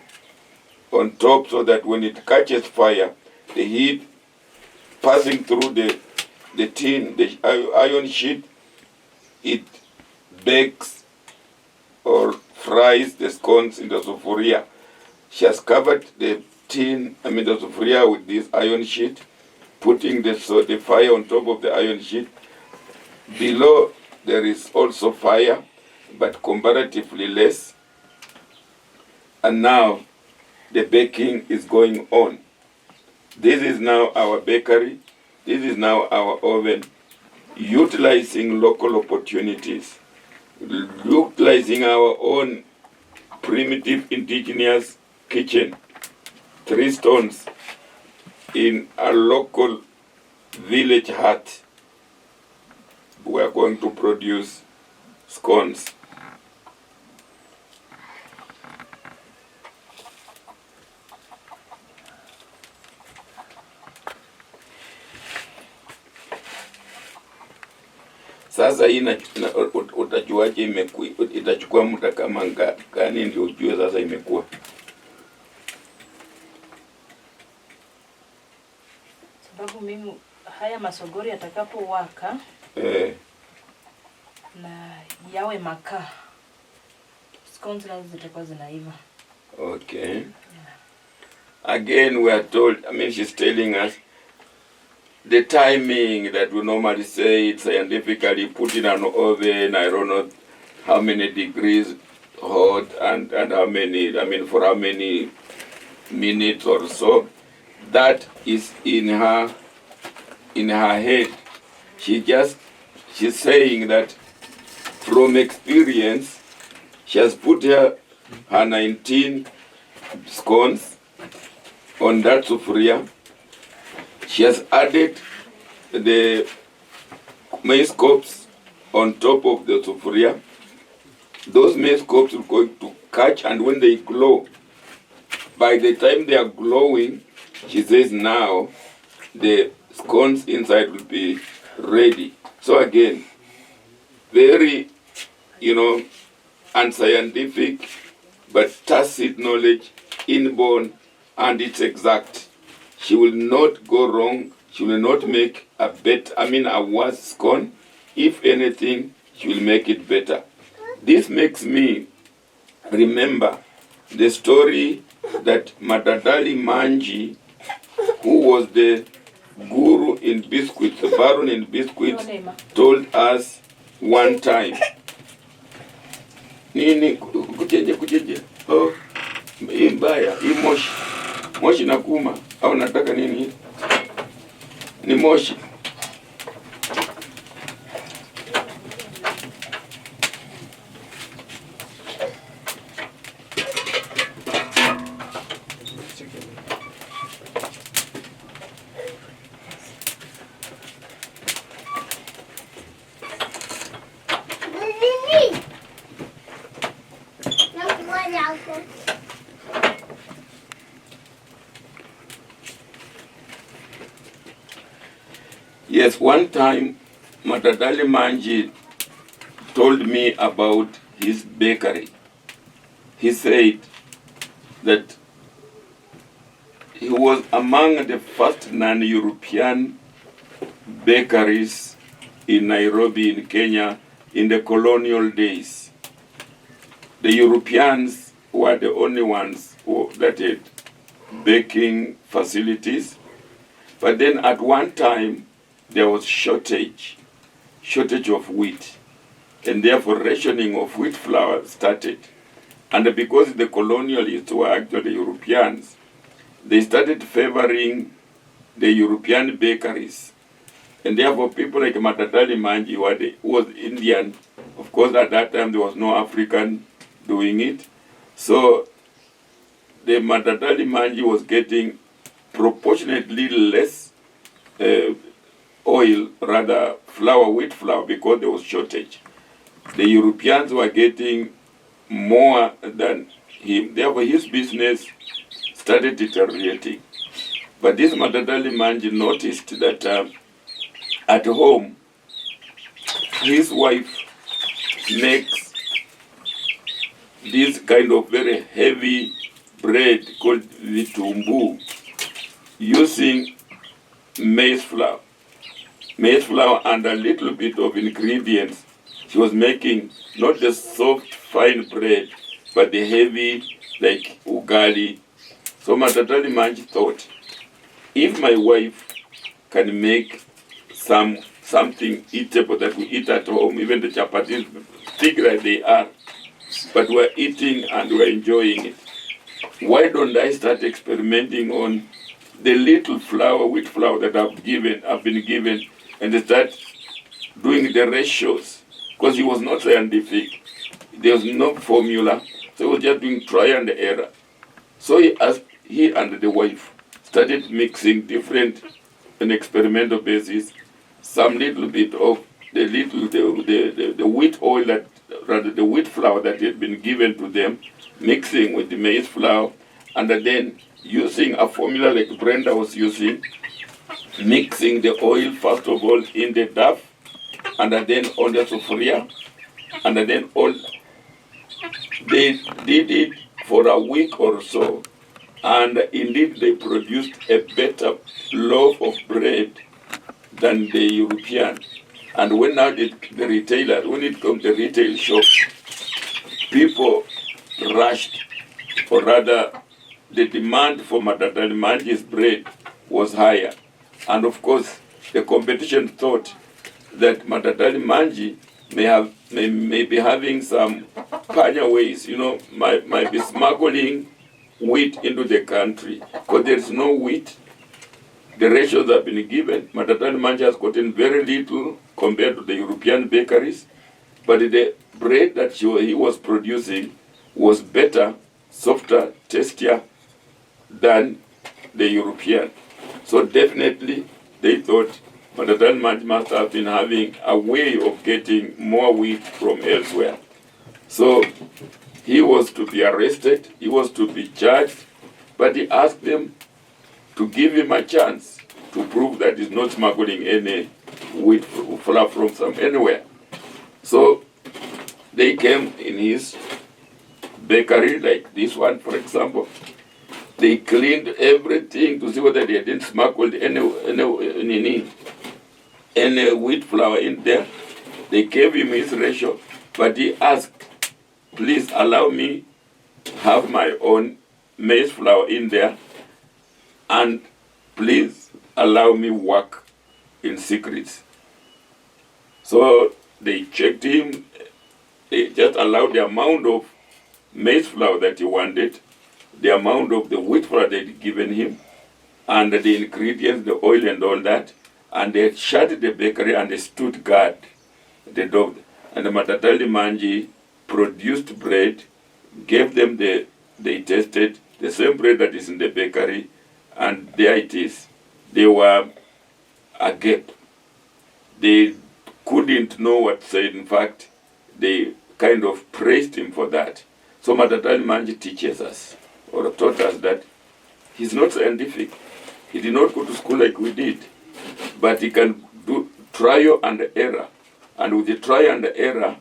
on top, so that when it catches fire, the heat passing through the tin, the iron sheet, it bakes or fries the scones in the sufuria. She has covered the tin, the sufuria, with this iron sheet, putting the fire on top of the iron sheet. Below there is also fire, but comparatively less. And now the baking is going on. This is now our bakery. This is now our oven, utilizing local opportunities, utilizing our own primitive indigenous kitchen, 3 stones in a local village hut. We are going to produce scones. Sasa hii utajuaje itachukua muda kama gani ndio ujue sasa imekuwa? mimi haya masogori yatakapowaka na yawe makaa, scones nazo zitakuwa zinaiva. Okay. Again, we are told, I mean, she's telling us the timing that we normally say it scientifically, put in an oven, I don't know how many degrees hot and how many, I mean, for how many minutes or so. That is in her head. She's saying that from experience, she has put her 19 scones on that sufuria. She has added the maize cobs on top of the sufuria. Those maize cobs are going to catch, and when they glow, by the time they are glowing, she says now the scones inside will be ready. So again, very, unscientific, but tacit knowledge, inborn, and it's exact. She will not go wrong. She will not make a worse scone. If anything, she will make it better. This makes me remember the story that Madadali Manji, who was the guru in biscuits, the baron in biscuits, told us one time. Nini kujeje? Oh, hii mbaya, hii moshi na kuma. Au nataka nini? Ni moshi. Yes, one time Madadali Manji told me about his bakery. He said that he was among the first non-European bakeries in Nairobi, in Kenya, in the colonial days. The Europeans were the only ones that had baking facilities. But then at one time, there was shortage of wheat, and therefore rationing of wheat flour started. And because the colonialists were actually Europeans, they started favoring the European bakeries. And therefore people like Madadali Manji, who was Indian, of course at that time there was no African doing it. So the Madadali Manji was getting proportionately less oil, rather wheat flour, because there was shortage. The Europeans were getting more than him. Therefore his business started deteriorating. But this Madadali Manji noticed that at home, his wife makes this kind of very heavy bread called vitumbu using maize flour and a little bit of ingredients. She was making not the soft, fine bread, but the heavy, like ugali. So Madadali Manji thought, if my wife can make something eatable that we eat at home, even the chapatis, big like they are, but we're eating and we're enjoying it, why don't I start experimenting on the little wheat flour that I've been given, and start doing the ratios? Because he was not scientific. There was no formula. So he was just doing trial and error. So he and the wife started mixing different, on experimental basis, some little bit of the wheat oil, that rather the wheat flour that had been given to them, mixing with the maize flour, and then using a formula like Brenda was using, mixing the oil first of all in the dough, and then on the sufuria, and then all. They did it for a week or so, And indeed, they produced a better loaf of bread than the European. And when now the retailers, when it comes to the retail shop, people rushed, or rather, the demand for Matatali Manji's bread was higher. And of course, the competition thought that Matatali Manji may be having some panya ways, might be smuggling wheat into the country. Because there is no wheat. The ratios have been given. Matatali Manji has gotten very little compared to the European bakeries. But the bread that he was producing was better, softer, tastier than the European. So definitely they thought Matatali Manji must have been having a way of getting more wheat from elsewhere. So he was to be arrested, he was to be charged, but he asked them to give him a chance to prove that he's not smuggling any wheat flour from anywhere. So they came in his bakery, like this one, for example. They cleaned everything to see whether they didn't smuggle any wheat flour in there. They gave him his ratio, but he asked, please allow me have my own maize flour in there, and please allow me work in secret. So they checked him. They just allowed the amount of maize flour that he wanted, the amount of the wheat flour they'd given him, and the ingredients, the oil and all that, and they shut the bakery and they stood guard the door. And the Matatali Manji produced bread, gave them they tasted the same bread that is in the bakery, and there it is. They were agape. They couldn't know what to say. In fact, they kind of praised him for that. So Matatali Manji teaches us, or taught us, that he's not scientific. He did not go to school like we did, but he can do trial and error. And with the trial and error,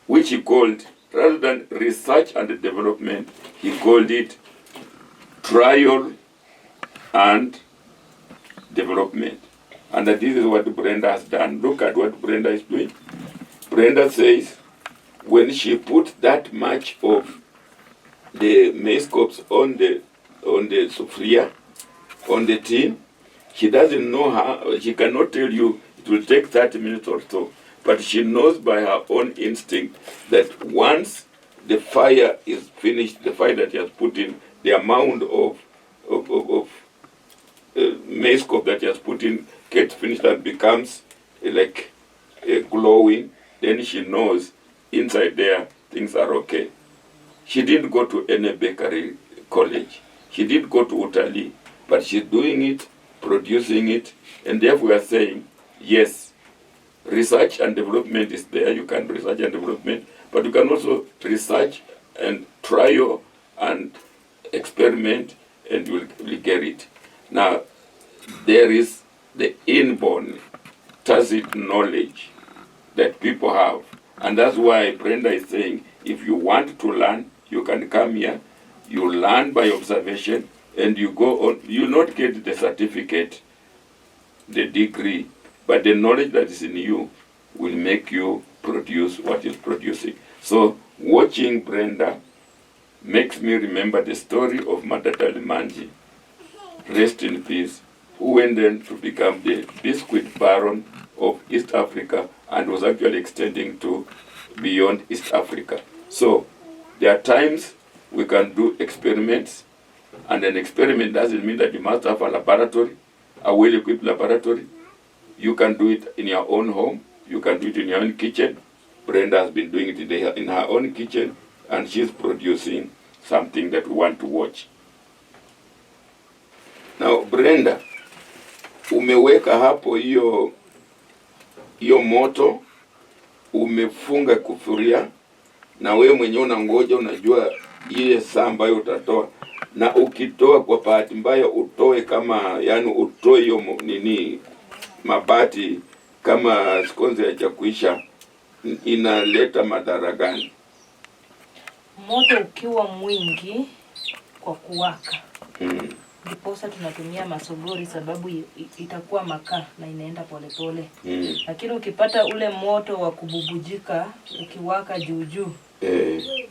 which he called, rather than research and development, he called it trial and development. And this is what Brenda has done. Look at what Brenda is doing. Brenda says, when she put that much of the maize cobs on the sufria, on the tin, she doesn't know how, she cannot tell you it will take 30 minutes or so, but she knows by her own instinct that once the fire is finished, the fire that she has put in, the amount of maize cob that she has put in gets finished and becomes like glowing, then she knows inside there things are okay. She didn't go to any bakery college. She didn't go to Utali, but she's doing it, producing it, and therefore we are saying, yes, research and development is there. You can research and development, but you can also research and trial and experiment, and you will get it. Now, there is the inborn tacit knowledge that people have, and that's why Brenda is saying, if you want to learn, you can come here, you learn by observation, and you go on. You will not get the certificate, the degree, but the knowledge that is in you will make you produce what is producing. So watching Brenda makes me remember the story of Matatali Manji, rest in peace, who went then to become the biscuit baron of East Africa and was actually extending to beyond East Africa. So there are times we can do experiments, and an experiment doesn't mean that you must have a laboratory, a well-equipped laboratory. You can do it in your own home. You can do it in your own kitchen. Brenda has been doing it in her own kitchen, and she's producing something that we want to watch. Now, Brenda, umeweka hapo hiyo moto, umefunga kufuria, na wewe mwenyewe unangoja, unajua ile saa ambayo utatoa. Na ukitoa kwa bahati mbaya utoe kama, yani utoe hiyo mabati kama skonzi hajakuisha, inaleta madhara gani? Moto ukiwa mwingi kwa kuwaka, Ndiposa tunatumia masogori sababu itakuwa makaa na inaenda polepole. Lakini ukipata ule moto wa kububujika ukiwaka juu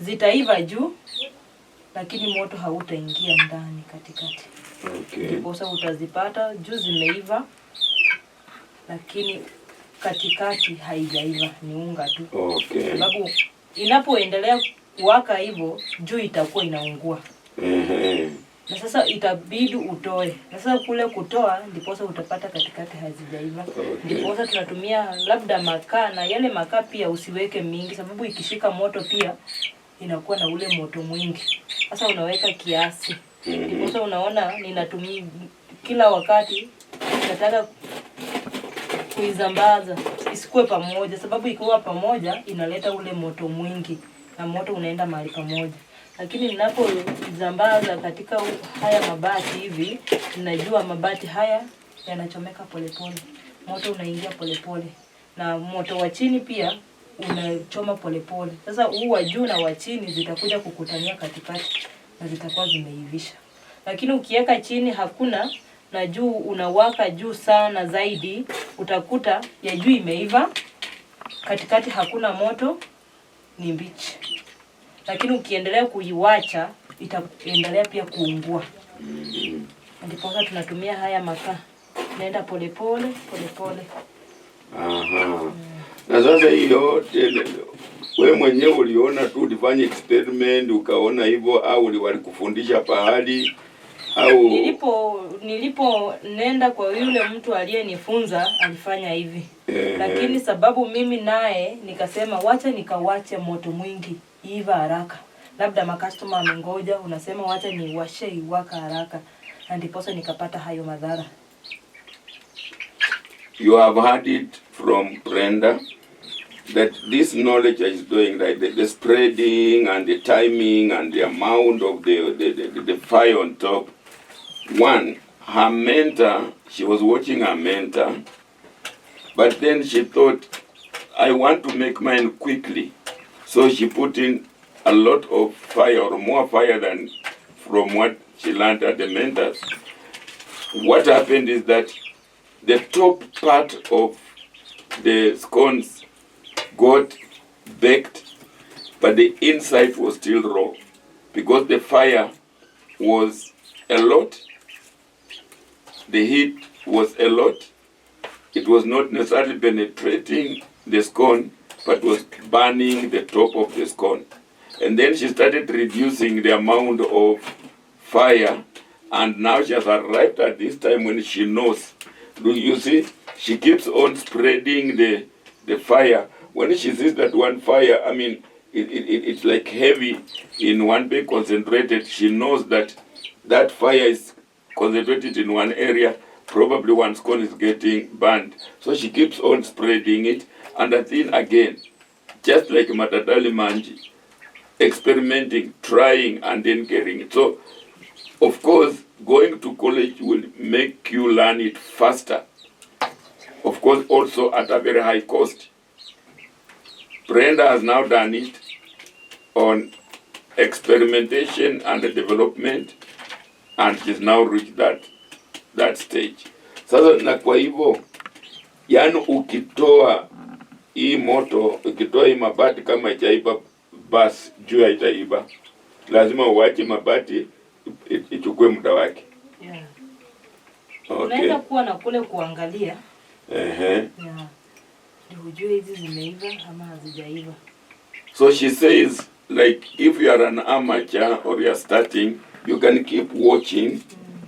zitaiva juu, lakini moto hautaingia ndani katikati. Ndiposa utazipata juu zimeiva lakini katikati haijaiva, ni unga tu. Sababu inapoendelea kuwaka hivyo juu itakuwa inaungua. Na sasa itabidi utoe. Na sasa kule kutoa ndiposa utapata katikati hazijaiva. Ndiposa tunatumia labda makaa, na yale makaa pia usiweke mingi sababu ikishika moto pia inakuwa na ule moto mwingi. Sasa unaweka kiasi. Ndiposa unaona ninatumia kila wakati nataka kuizambaza isikue pamoja sababu ikiwa pamoja inaleta ule moto mwingi na moto unaenda mahali pamoja. Lakini ninapozambaza katika haya mabati hivi, ninajua mabati haya yanachomeka polepole. Moto unaingia polepole. Na moto wa chini pia unachoma polepole. Sasa huu wa juu na wa chini zitakuja kukutania katikati na zitakuwa zimeivisha. Lakini ukiweka chini hakuna na juu unawaka juu sana zaidi, utakuta ya juu imeiva, katikati hakuna moto, ni mbichi. Lakini ukiendelea kuiwacha itaendelea pia kuungua. Ndipo tunatumia haya makaa. Naenda polepole. Na sasa hiyo wewe mwenyewe uliona tu ulifanya experiment ukaona hivyo, au walikufundisha pahali au? Nilipo nenda kwa yule mtu aliyenifunza alifanya hivi. Lakini sababu mimi naye nikasema wacha nikawache moto mwingi iva haraka. Labda makastoma amengoja, unasema wacha niwashe iwaka haraka. Na ndiposa nikapata hayo madhara. You have heard it from Brenda that this knowledge is doing, right? The spreading and the timing and the amount of the fire on top. One, her mentor, she was watching her mentor, but then she thought, I want to make mine quickly. So she put in a lot of fire, or more fire than from what she learned at the mentors. What happened is that the top part of the scones got baked, but the inside was still raw because the fire was a lot, the heat was a lot. It was not necessarily penetrating the scone, but was burning the top of the scone. And then she started reducing the amount of fire, and now she has arrived at this time when she knows. Do you see? She keeps on spreading the fire. When she sees that one fire, I mean, it's like heavy in one big concentrated, she knows that that fire is concentrated in one area, probably one scone is getting burned. So she keeps on spreading it, and then again, just like Matatali Manji, experimenting, trying, and then getting it. So, of course, going to college will make you learn it faster. Of course, also at a very high cost. Brenda has now done it on experimentation and development, and she's now reached that stage. Sasa na kwa hivyo, yani ukitoa hii moto, ukitoa hii mabati kama itaiba, basi juu haitaiba. Lazima uache mabati ichukue muda wake. Yeah. Okay. Unaweza kuwa na kule kuangalia. Yeah. Ndio ujue hizi zimeiva ama hazijaiva. So she says, like, if you are an amateur or you are starting, you can keep watching,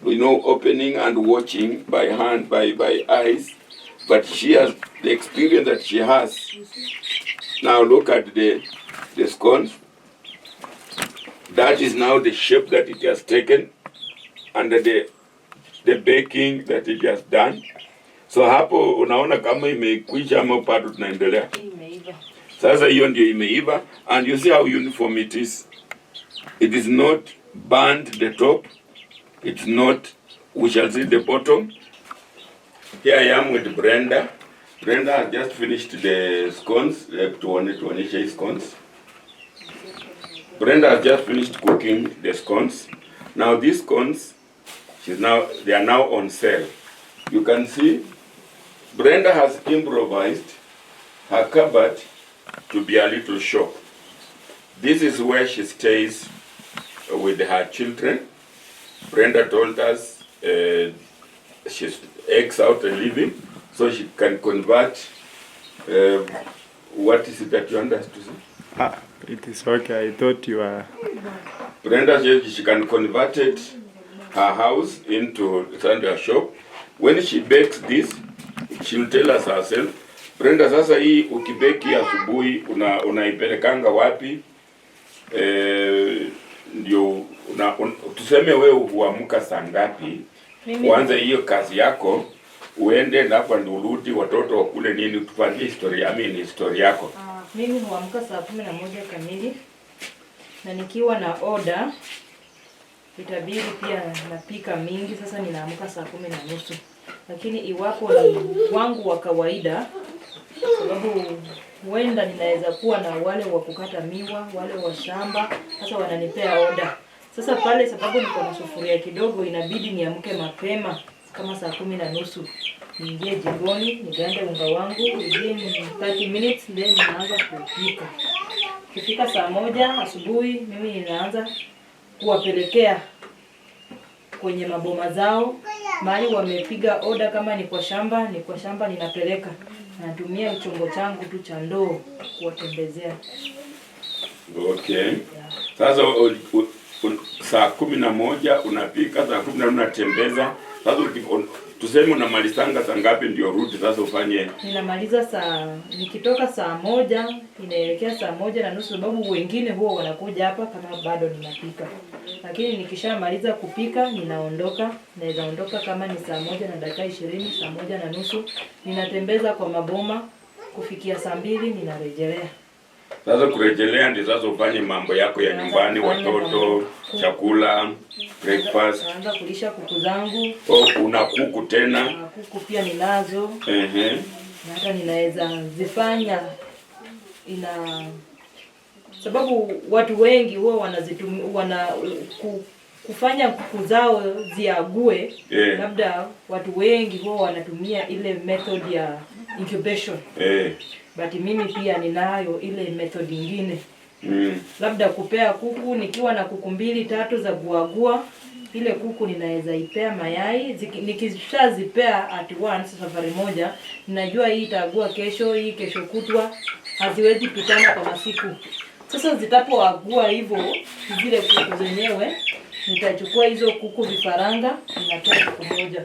opening and watching by hand, by eyes. But she has the experience that she has. Now look at the scones. That is now the shape that it has taken under the baking that it has done. So hapo unaona kama imekwisha ama bado tunaendelea. Imeiva. Sasa hiyo ndio imeiva, and you see how uniform it is. It is not burnt the top. It's not, we shall see the bottom. Here I am with Brenda. Brenda has just finished the scones, tuoneshe scones. Brenda has just finished cooking the scones. Now these scones, They are now on sale. You can see Brenda has improvised her cupboard to be a little shop. This is where she stays with her children. Brenda told us she's eggs out a living, so she can convert. What is it that you want us to say? It is okay. I thought you were... Brenda says she can convert it, her house into a shop. When she bakes this, she'll tell us herself. Brenda, sasa hii ukibeki asubuhi unaipelekanga wapi? Ndio tuseme wewe huamka saa ngapi? Uanze hiyo kazi yako, uende na hapa ndio urudi, watoto wakule nini, tufanye historia, historia yako. Mimi huamka saa 11 kamili, na nikiwa na order itabidi pia napika mingi. Sasa ninaamka saa 10:30. Lakini iwapo ni wangu wa kawaida, sababu huenda ninaweza kuwa na wale wa kukata miwa, wale wa shamba, sasa wananipea order. Sasa pale sababu niko na sufuria kidogo, inabidi niamke mapema kama saa 10:30. Niingie jikoni, nigande unga wangu, within 30 minutes then ninaanza kupika. Kufika saa 1 asubuhi mimi ninaanza kuwapelekea kwenye maboma zao. Mahali wamepiga order, kama ni kwa shamba ninapeleka. Natumia chombo changu tu cha ndoo kuwatembezea. Okay. Sasa saa 11 unapika, saa 10 unatembeza. Sasa tuseme unamalizanga saa ngapi ndio rudi sasa ufanye? Ninamaliza nikitoka saa 1 inaelekea saa 1:30, sababu wengine huwa wanakuja hapa kama bado ninapika. Lakini nikishamaliza kupika ninaondoka, naweza ondoka kama ni saa 1:20, saa 1:30, ninatembeza kwa maboma kufikia saa 2 ninarejelea. Sasa kurejelea ndio sasa ufanye mambo yako ya nyumbani, watoto, chakula, breakfast. Naanza kulisha kuku zangu. Una kuku tena? Kuku pia ninazo. Na hata ninaweza zifanya sababu watu wengi huwa kufanya kuku zao ziague. Labda watu wengi huwa wanatumia ile method ya incubation. But mimi pia ninayo ile method nyingine. Labda kupea kuku, nikiwa na kuku 2-3 za guagua, ile kuku ninaweza ipea mayai. Nikishazipea at once safari moja, ninajua hii itagua kesho, hii kesho kutwa, haziwezi pitana kwa masiku. Sasa zitapoagua hivyo zile kuku zenyewe, nitachukua hizo kuku vifaranga, ninatoa kuku moja.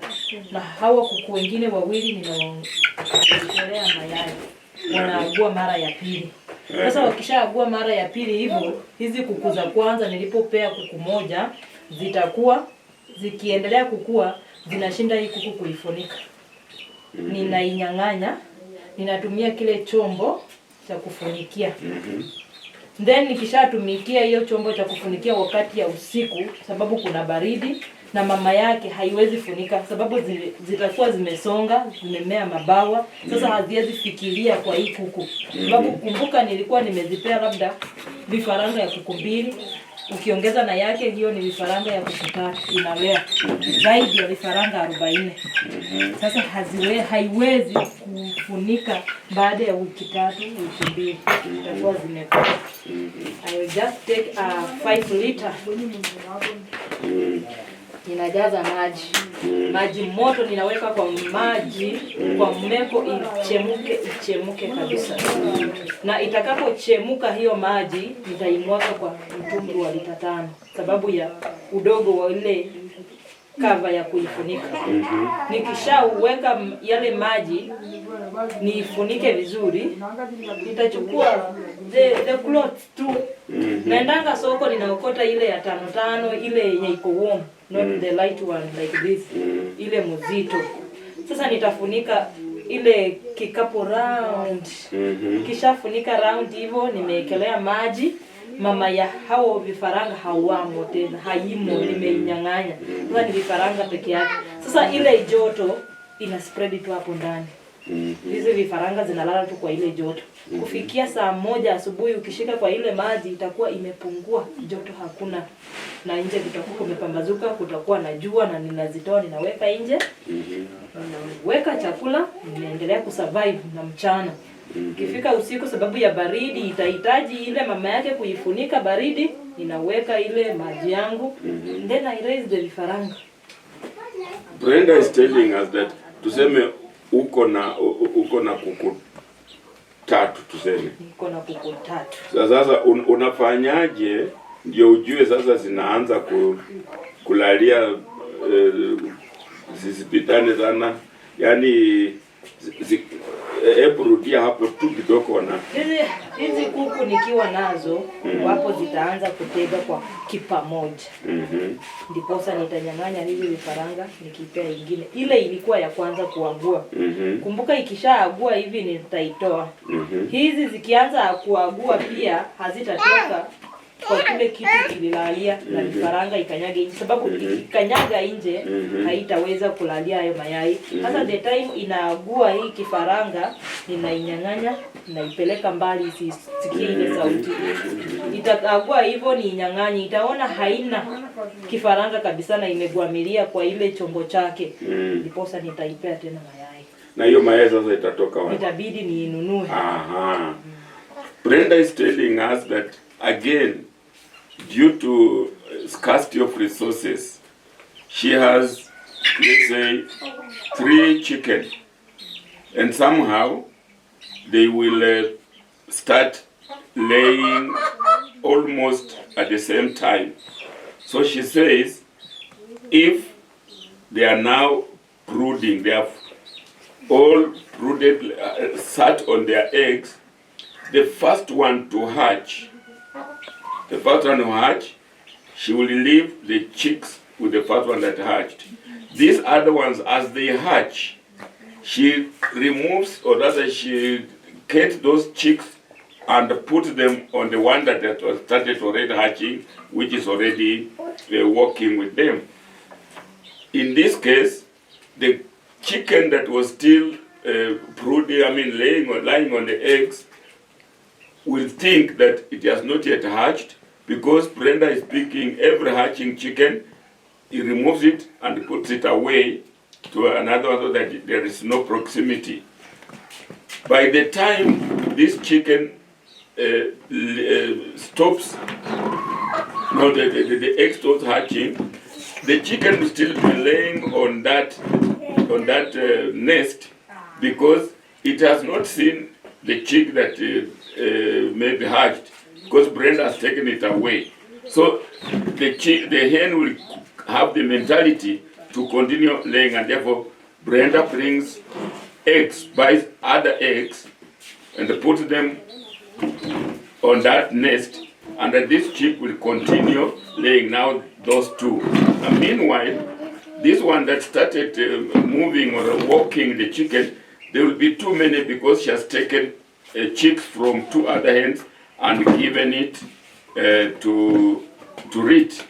Na hawa kuku wengine wawili ninawaelea mayai. Wanaagua mara ya pili. Sasa wakishaagua mara ya pili hivyo, hizi kuku za kwanza nilipopea kuku moja, zitakuwa zikiendelea kukua, zinashinda hii kuku kuifunika. Ninainyang'anya, ninatumia kile chombo cha kufunikia. Then nikishatumikia hiyo chombo cha kufunikia wakati ya usiku, sababu kuna baridi na mama yake haiwezi funika, sababu zitakuwa zimesonga, zimemea mabawa. Sasa haziwezi fikiria kwa hii kuku. Sababu kumbuka nilikuwa nimezipea labda vifaranga ya kuku 2, ukiongeza na yake hiyo ni vifaranga ya kuku 3, inalea zaidi ya vifaranga 40. Sasa haiwezi kufunika baada ya wiki 3, wiki 2 zitakuwa zimekuwa. I will just take a 5 liter. Ninajaza maji moto, ninaweka kwa maji kwa mmeko ichemuke kabisa. Na itakapochemuka hiyo maji, nitaimwaga kwa mtungi wa lita 5, sababu ya udogo wa ile kava ya kuifunika. Nikishauweka yale maji niifunike vizuri, nitachukua the cloth tu. Naendanga soko ninaokota ile ya 5 ile yenye iko warm, not the light one like this, ile mzito. Sasa nitafunika ile kikapo round. Kisha funika round hivyo, nimeekelea maji. Mama ya hao vifaranga hawamo tena, haimo, nimeinyang'anya. Sasa ni vifaranga peke yake. Sasa ile joto ina spread tu hapo ndani. Hizi vifaranga zinalala tu kwa ile joto. Kufikia saa 1 asubuhi ukishika kwa ile maji itakuwa imepungua, joto hakuna. Na nje kutakuwa kumepambazuka, kutakuwa na jua na ninazitoa ninaweka nje. Ninaweka chakula, ninaendelea kusurvive na mchana. Ikifika usiku sababu ya baridi itahitaji ile mama yake kuifunika baridi, ninaweka ile maji yangu. Then I raise the vifaranga. Brenda is telling us that tuseme uko na kuku 3 tuseme. Niko na kuku 3. Sasa unafanyaje ndio ujue sasa zinaanza kulalia zisipitane sana? Yaani hebu rudia hapo tu kidogo na hizi kuku nikiwa nazo wapo zitaanza kutega kwa kipa moja. Ndiposa nitanyang'anya hivi vifaranga nikipea ingine. Ile ilikuwa ya kwanza kuagua. Kumbuka ikishaagua hivi nitaitoa. Hizi zikianza kuagua pia hazitatoka kwa kile kitu kililalia na vifaranga ikanyage nje, sababu ikanyaga nje haitaweza kulalia hayo mayai. Sasa the time inaagua hii kifaranga ninainyang'anya naipeleka mbali isikie ile sauti. Itaagua hivyo ni inyang'anye, itaona haina kifaranga kabisa na imegwamilia kwa ile chombo chake. Ndiposa nitaipea tena mayai. Na hiyo mayai sasa itatoka wapi? Itabidi niinunue. Aha. Brenda is telling us that again, due to scarcity of resources, she has, let's say, 3 chicken, and somehow they will start laying almost at the same time. So she says, if they are now brooding, they have all brooded, sat on their eggs, the first one to hatch, she will leave the chicks with the first one that hatched. These other ones, as they hatch, she removes, or rather she gets those chicks and puts them on the one that was started already hatching, which is already working with them. In this case, the chicken that was still lying on the eggs, will think that it has not yet hatched, because Brenda is picking every hatching chicken, he removes it and puts it away to another one so that there is no proximity. By the time this chicken stops, the egg stops hatching, the chicken will still be laying on that nest, because it has not seen the chick that may be hatched, because Brenda has taken it away. So the hen will have the mentality to continue laying, and therefore Brenda brings eggs, buys other eggs, and puts them on that nest, and then this chick will continue laying. Now those 2. And meanwhile, this one that started moving or walking the chicken, there will be too many, because she has taken chicks from 2 other hens and given it to eat.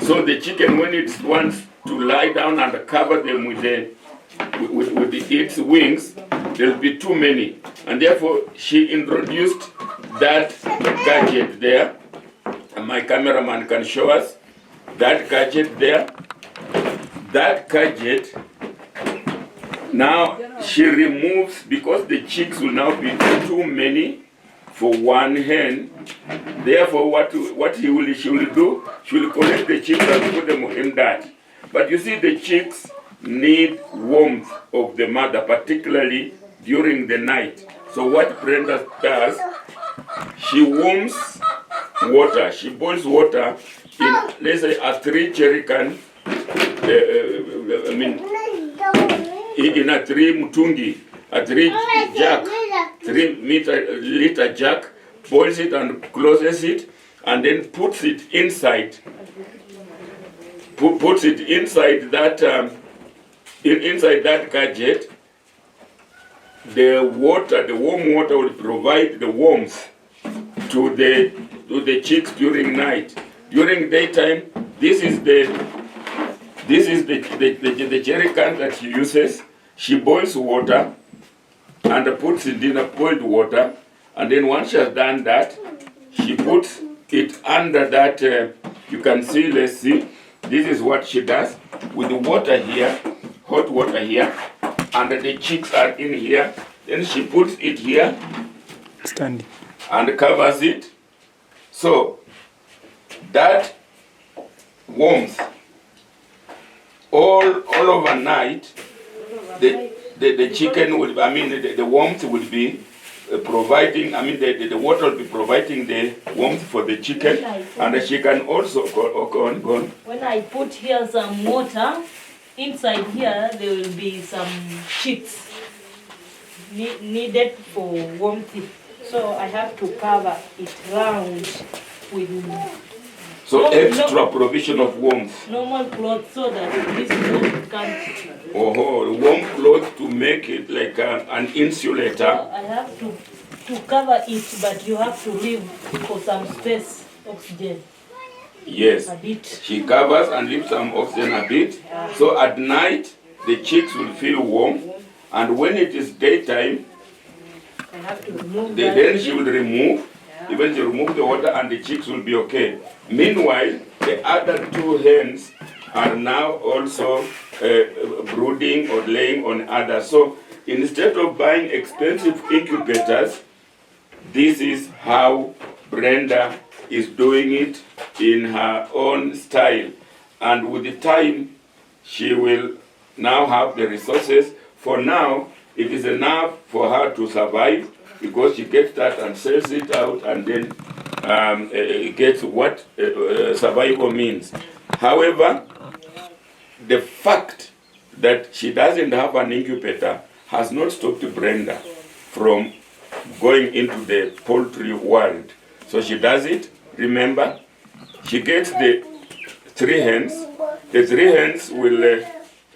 So the chicken, when it wants to lie down and cover them with its wings, there will be too many, and therefore she introduced that gadget there. And my cameraman can show us that gadget there. That gadget, now she removes, because the chicks will now be too many for one hen. Therefore, what she will do, she will collect the chicks and put them in that. But you see, the chicks need warmth of the mother, particularly during the night. So what Brenda does, she warms water. She boils water in, let's say, a 3 jerry can. In a 3 mtungi, a 3 jack, 3 liter jack, boils it and closes it, and then puts it inside. Puts it inside that inside that gadget. The warm water will provide the warmth to the chicks during night. During daytime, this is the jerry can that she uses. She boils water, and puts it in a boiled water. And then once she has done that, she puts it under that. You can see, let's see. This is what she does with the water here, hot water here, and the chicks are in here. Then she puts it here Standing. and covers it. So that warmth all overnight, the chicken will, the warmth will be providing, the water will be providing the warmth for the chicken, and she can also go on. When I put here some water, inside here there will be some chicks needed for warmth. So I have to cover it round with So extra provision of warmth. normal cloth so that this food can't. Oh, warm cloth to make it like an insulator. So I have to cover it, but you have to leave for some space, oxygen. Yes. A bit. She covers and leaves some oxygen a bit. So at night, the chicks will feel warm. And when it is daytime, I have to remove then she will remove. Even she remove the water and the chicks will be okay. Meanwhile, the other two hens are now also brooding or laying on others. So instead of buying expensive incubators, this is how Brenda is doing it in her own style. And with the time, she will now have the resources. For now, it is enough for her to survive because she gets that and sells it out and then gets what survival means. However, the fact that she doesn't have an incubator has not stopped Brenda from going into the poultry world. So she does it. Remember, she gets the 3 hens. The 3 hens will,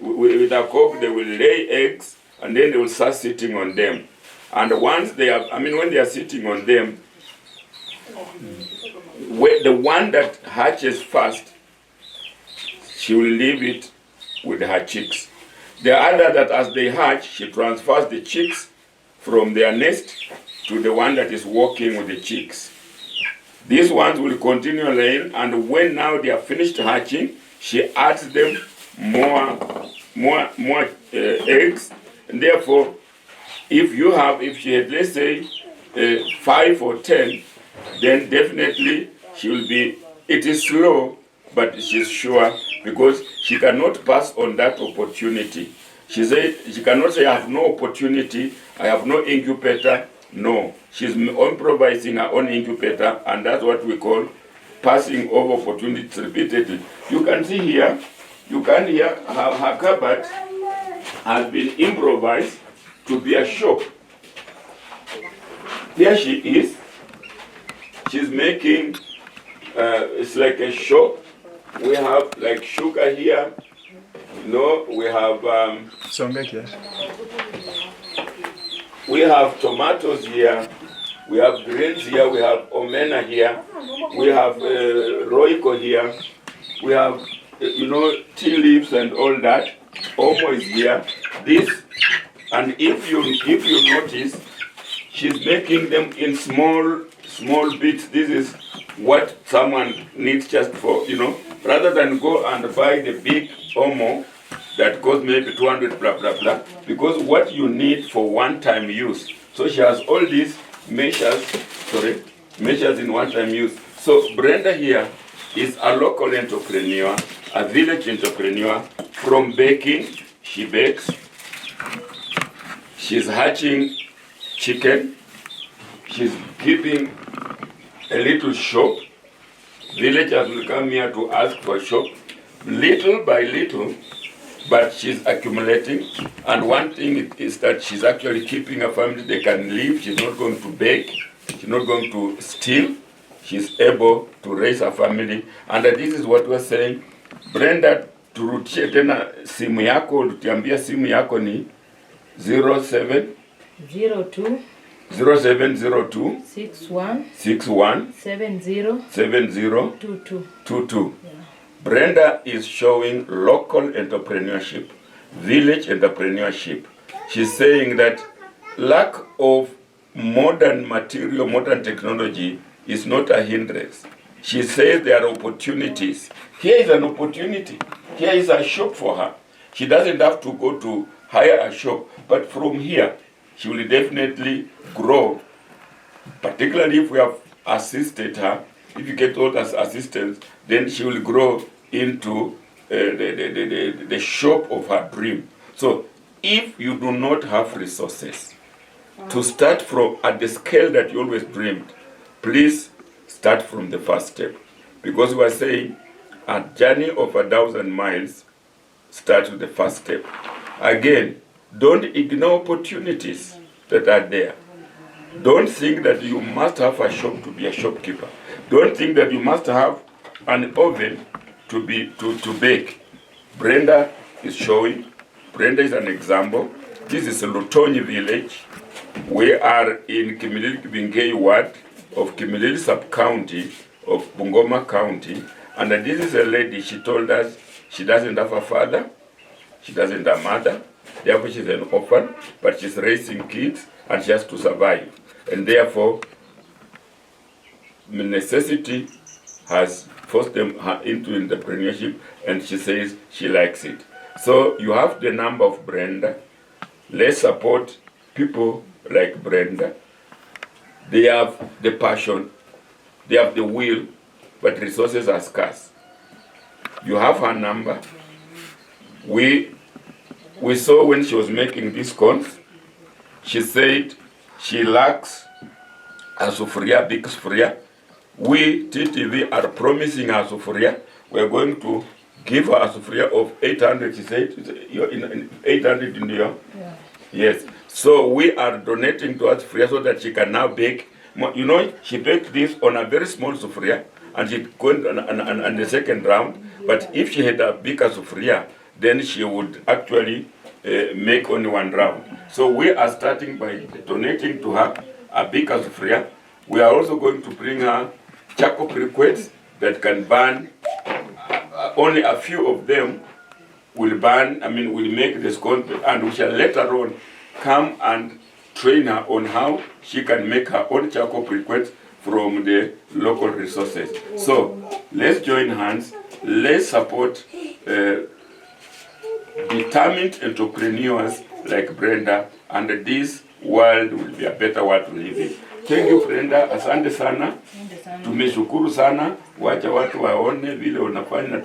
with a cock, they will lay eggs and then they will start sitting on them. And once they are, when they are sitting on them, the one that hatches first, she will leave it with her chicks. The other that as they hatch, she transfers the chicks from their nest to the one that is working with the chicks. These ones will continue laying, and when now they are finished hatching, she adds them more eggs. And therefore, if she had, let's say, 5 or 10, then definitely she will be, it is slow, but she's sure, because she cannot pass on that opportunity. She said, she cannot say, I have no opportunity, I have no incubator. No, she's improvising her own incubator, and that's what we call passing over opportunities repeatedly. You can see here, you can hear her cupboard has been improvised to be a shop. Here she is. She's making, it's like a shop. We have like sugar here. We have we have tomatoes here. We have greens here. We have omena here. We have roiko here. We have tea leaves and all that. Omo is here. This, and if you notice, she's making them in small bits. This is what someone needs just for, rather than go and buy the big omo that costs maybe 200 blah blah blah, because what you need for one-time use. So she has all these measures in one-time use. So Brenda here is a local entrepreneur, a village entrepreneur. From baking, she bakes. She's hatching chicken. She's keeping a little shop. Villagers will come here to ask for a shop, little by little, but she's accumulating. And one thing is that she's actually keeping a family. They can live. She's not going to beg. She's not going to steal. She's able to raise a family. And this is what we're saying. Brenda, turutie tena simu yako, tutiambia simu yako ni 0702 61 70 22. Brenda is showing local entrepreneurship, village entrepreneurship. She's saying that lack of modern material, modern technology is not a hindrance. She says there are opportunities. Here is an opportunity. Here is a shop for her. She doesn't have to go to hire a shop, but from here, she will definitely grow, particularly if we have assisted her. If you get all as assistance, then she will grow into the shop of her dream. So if you do not have resources to start from at the scale that you always dreamed, please start from the first step. Because we are saying a journey of 1,000 miles starts with the first step. Again, don't ignore opportunities that are there. Don't think that you must have a shop to be a shopkeeper. Don't think that you must have an oven to bake. Brenda is showing. Brenda is an example. This is Lutonyi village. We are in Kimilili Kibingei ward of Kimilili sub-county of Bungoma County. And this is a lady, she told us she doesn't have a father, she doesn't have a mother, therefore she's an orphan, but she's raising kids and she has to survive. And therefore, necessity has forced them into entrepreneurship, and she says she likes it. So you have the number of Brenda. Let's support people like Brenda. They have the passion, they have the will, but resources are scarce. You have her number. We saw when she was making these cones, she said she lacks a sufuria, big sufuria. We, TTV, are promising her sufuria. We're going to give her a sufuria of 800, she said. 800 in your? Yeah. Yes. So we are donating to her sufuria so that she can now bake. You know, she baked this on a very small sufuria, and she went on the second round. But if she had a bigger sufuria, then she would actually make only one round. So we are starting by donating to her a bigger sufuria. We are also going to bring her charcoal briquettes that can burn. Only a few of them will burn, will make the scones, and we shall later on come and train her on how she can make her own charcoal briquettes from the local resources. So let's join hands, let's support determined entrepreneurs like Brenda, and this world will be a better world to live in. Thank you Brenda, asante sana. Tumeshukuru sana, wacha watu waone vile unafanya, na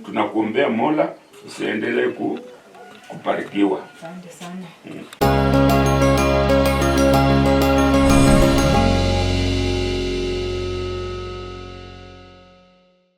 tunakuombea Mola usiendelee kubarikiwa. Asante sana.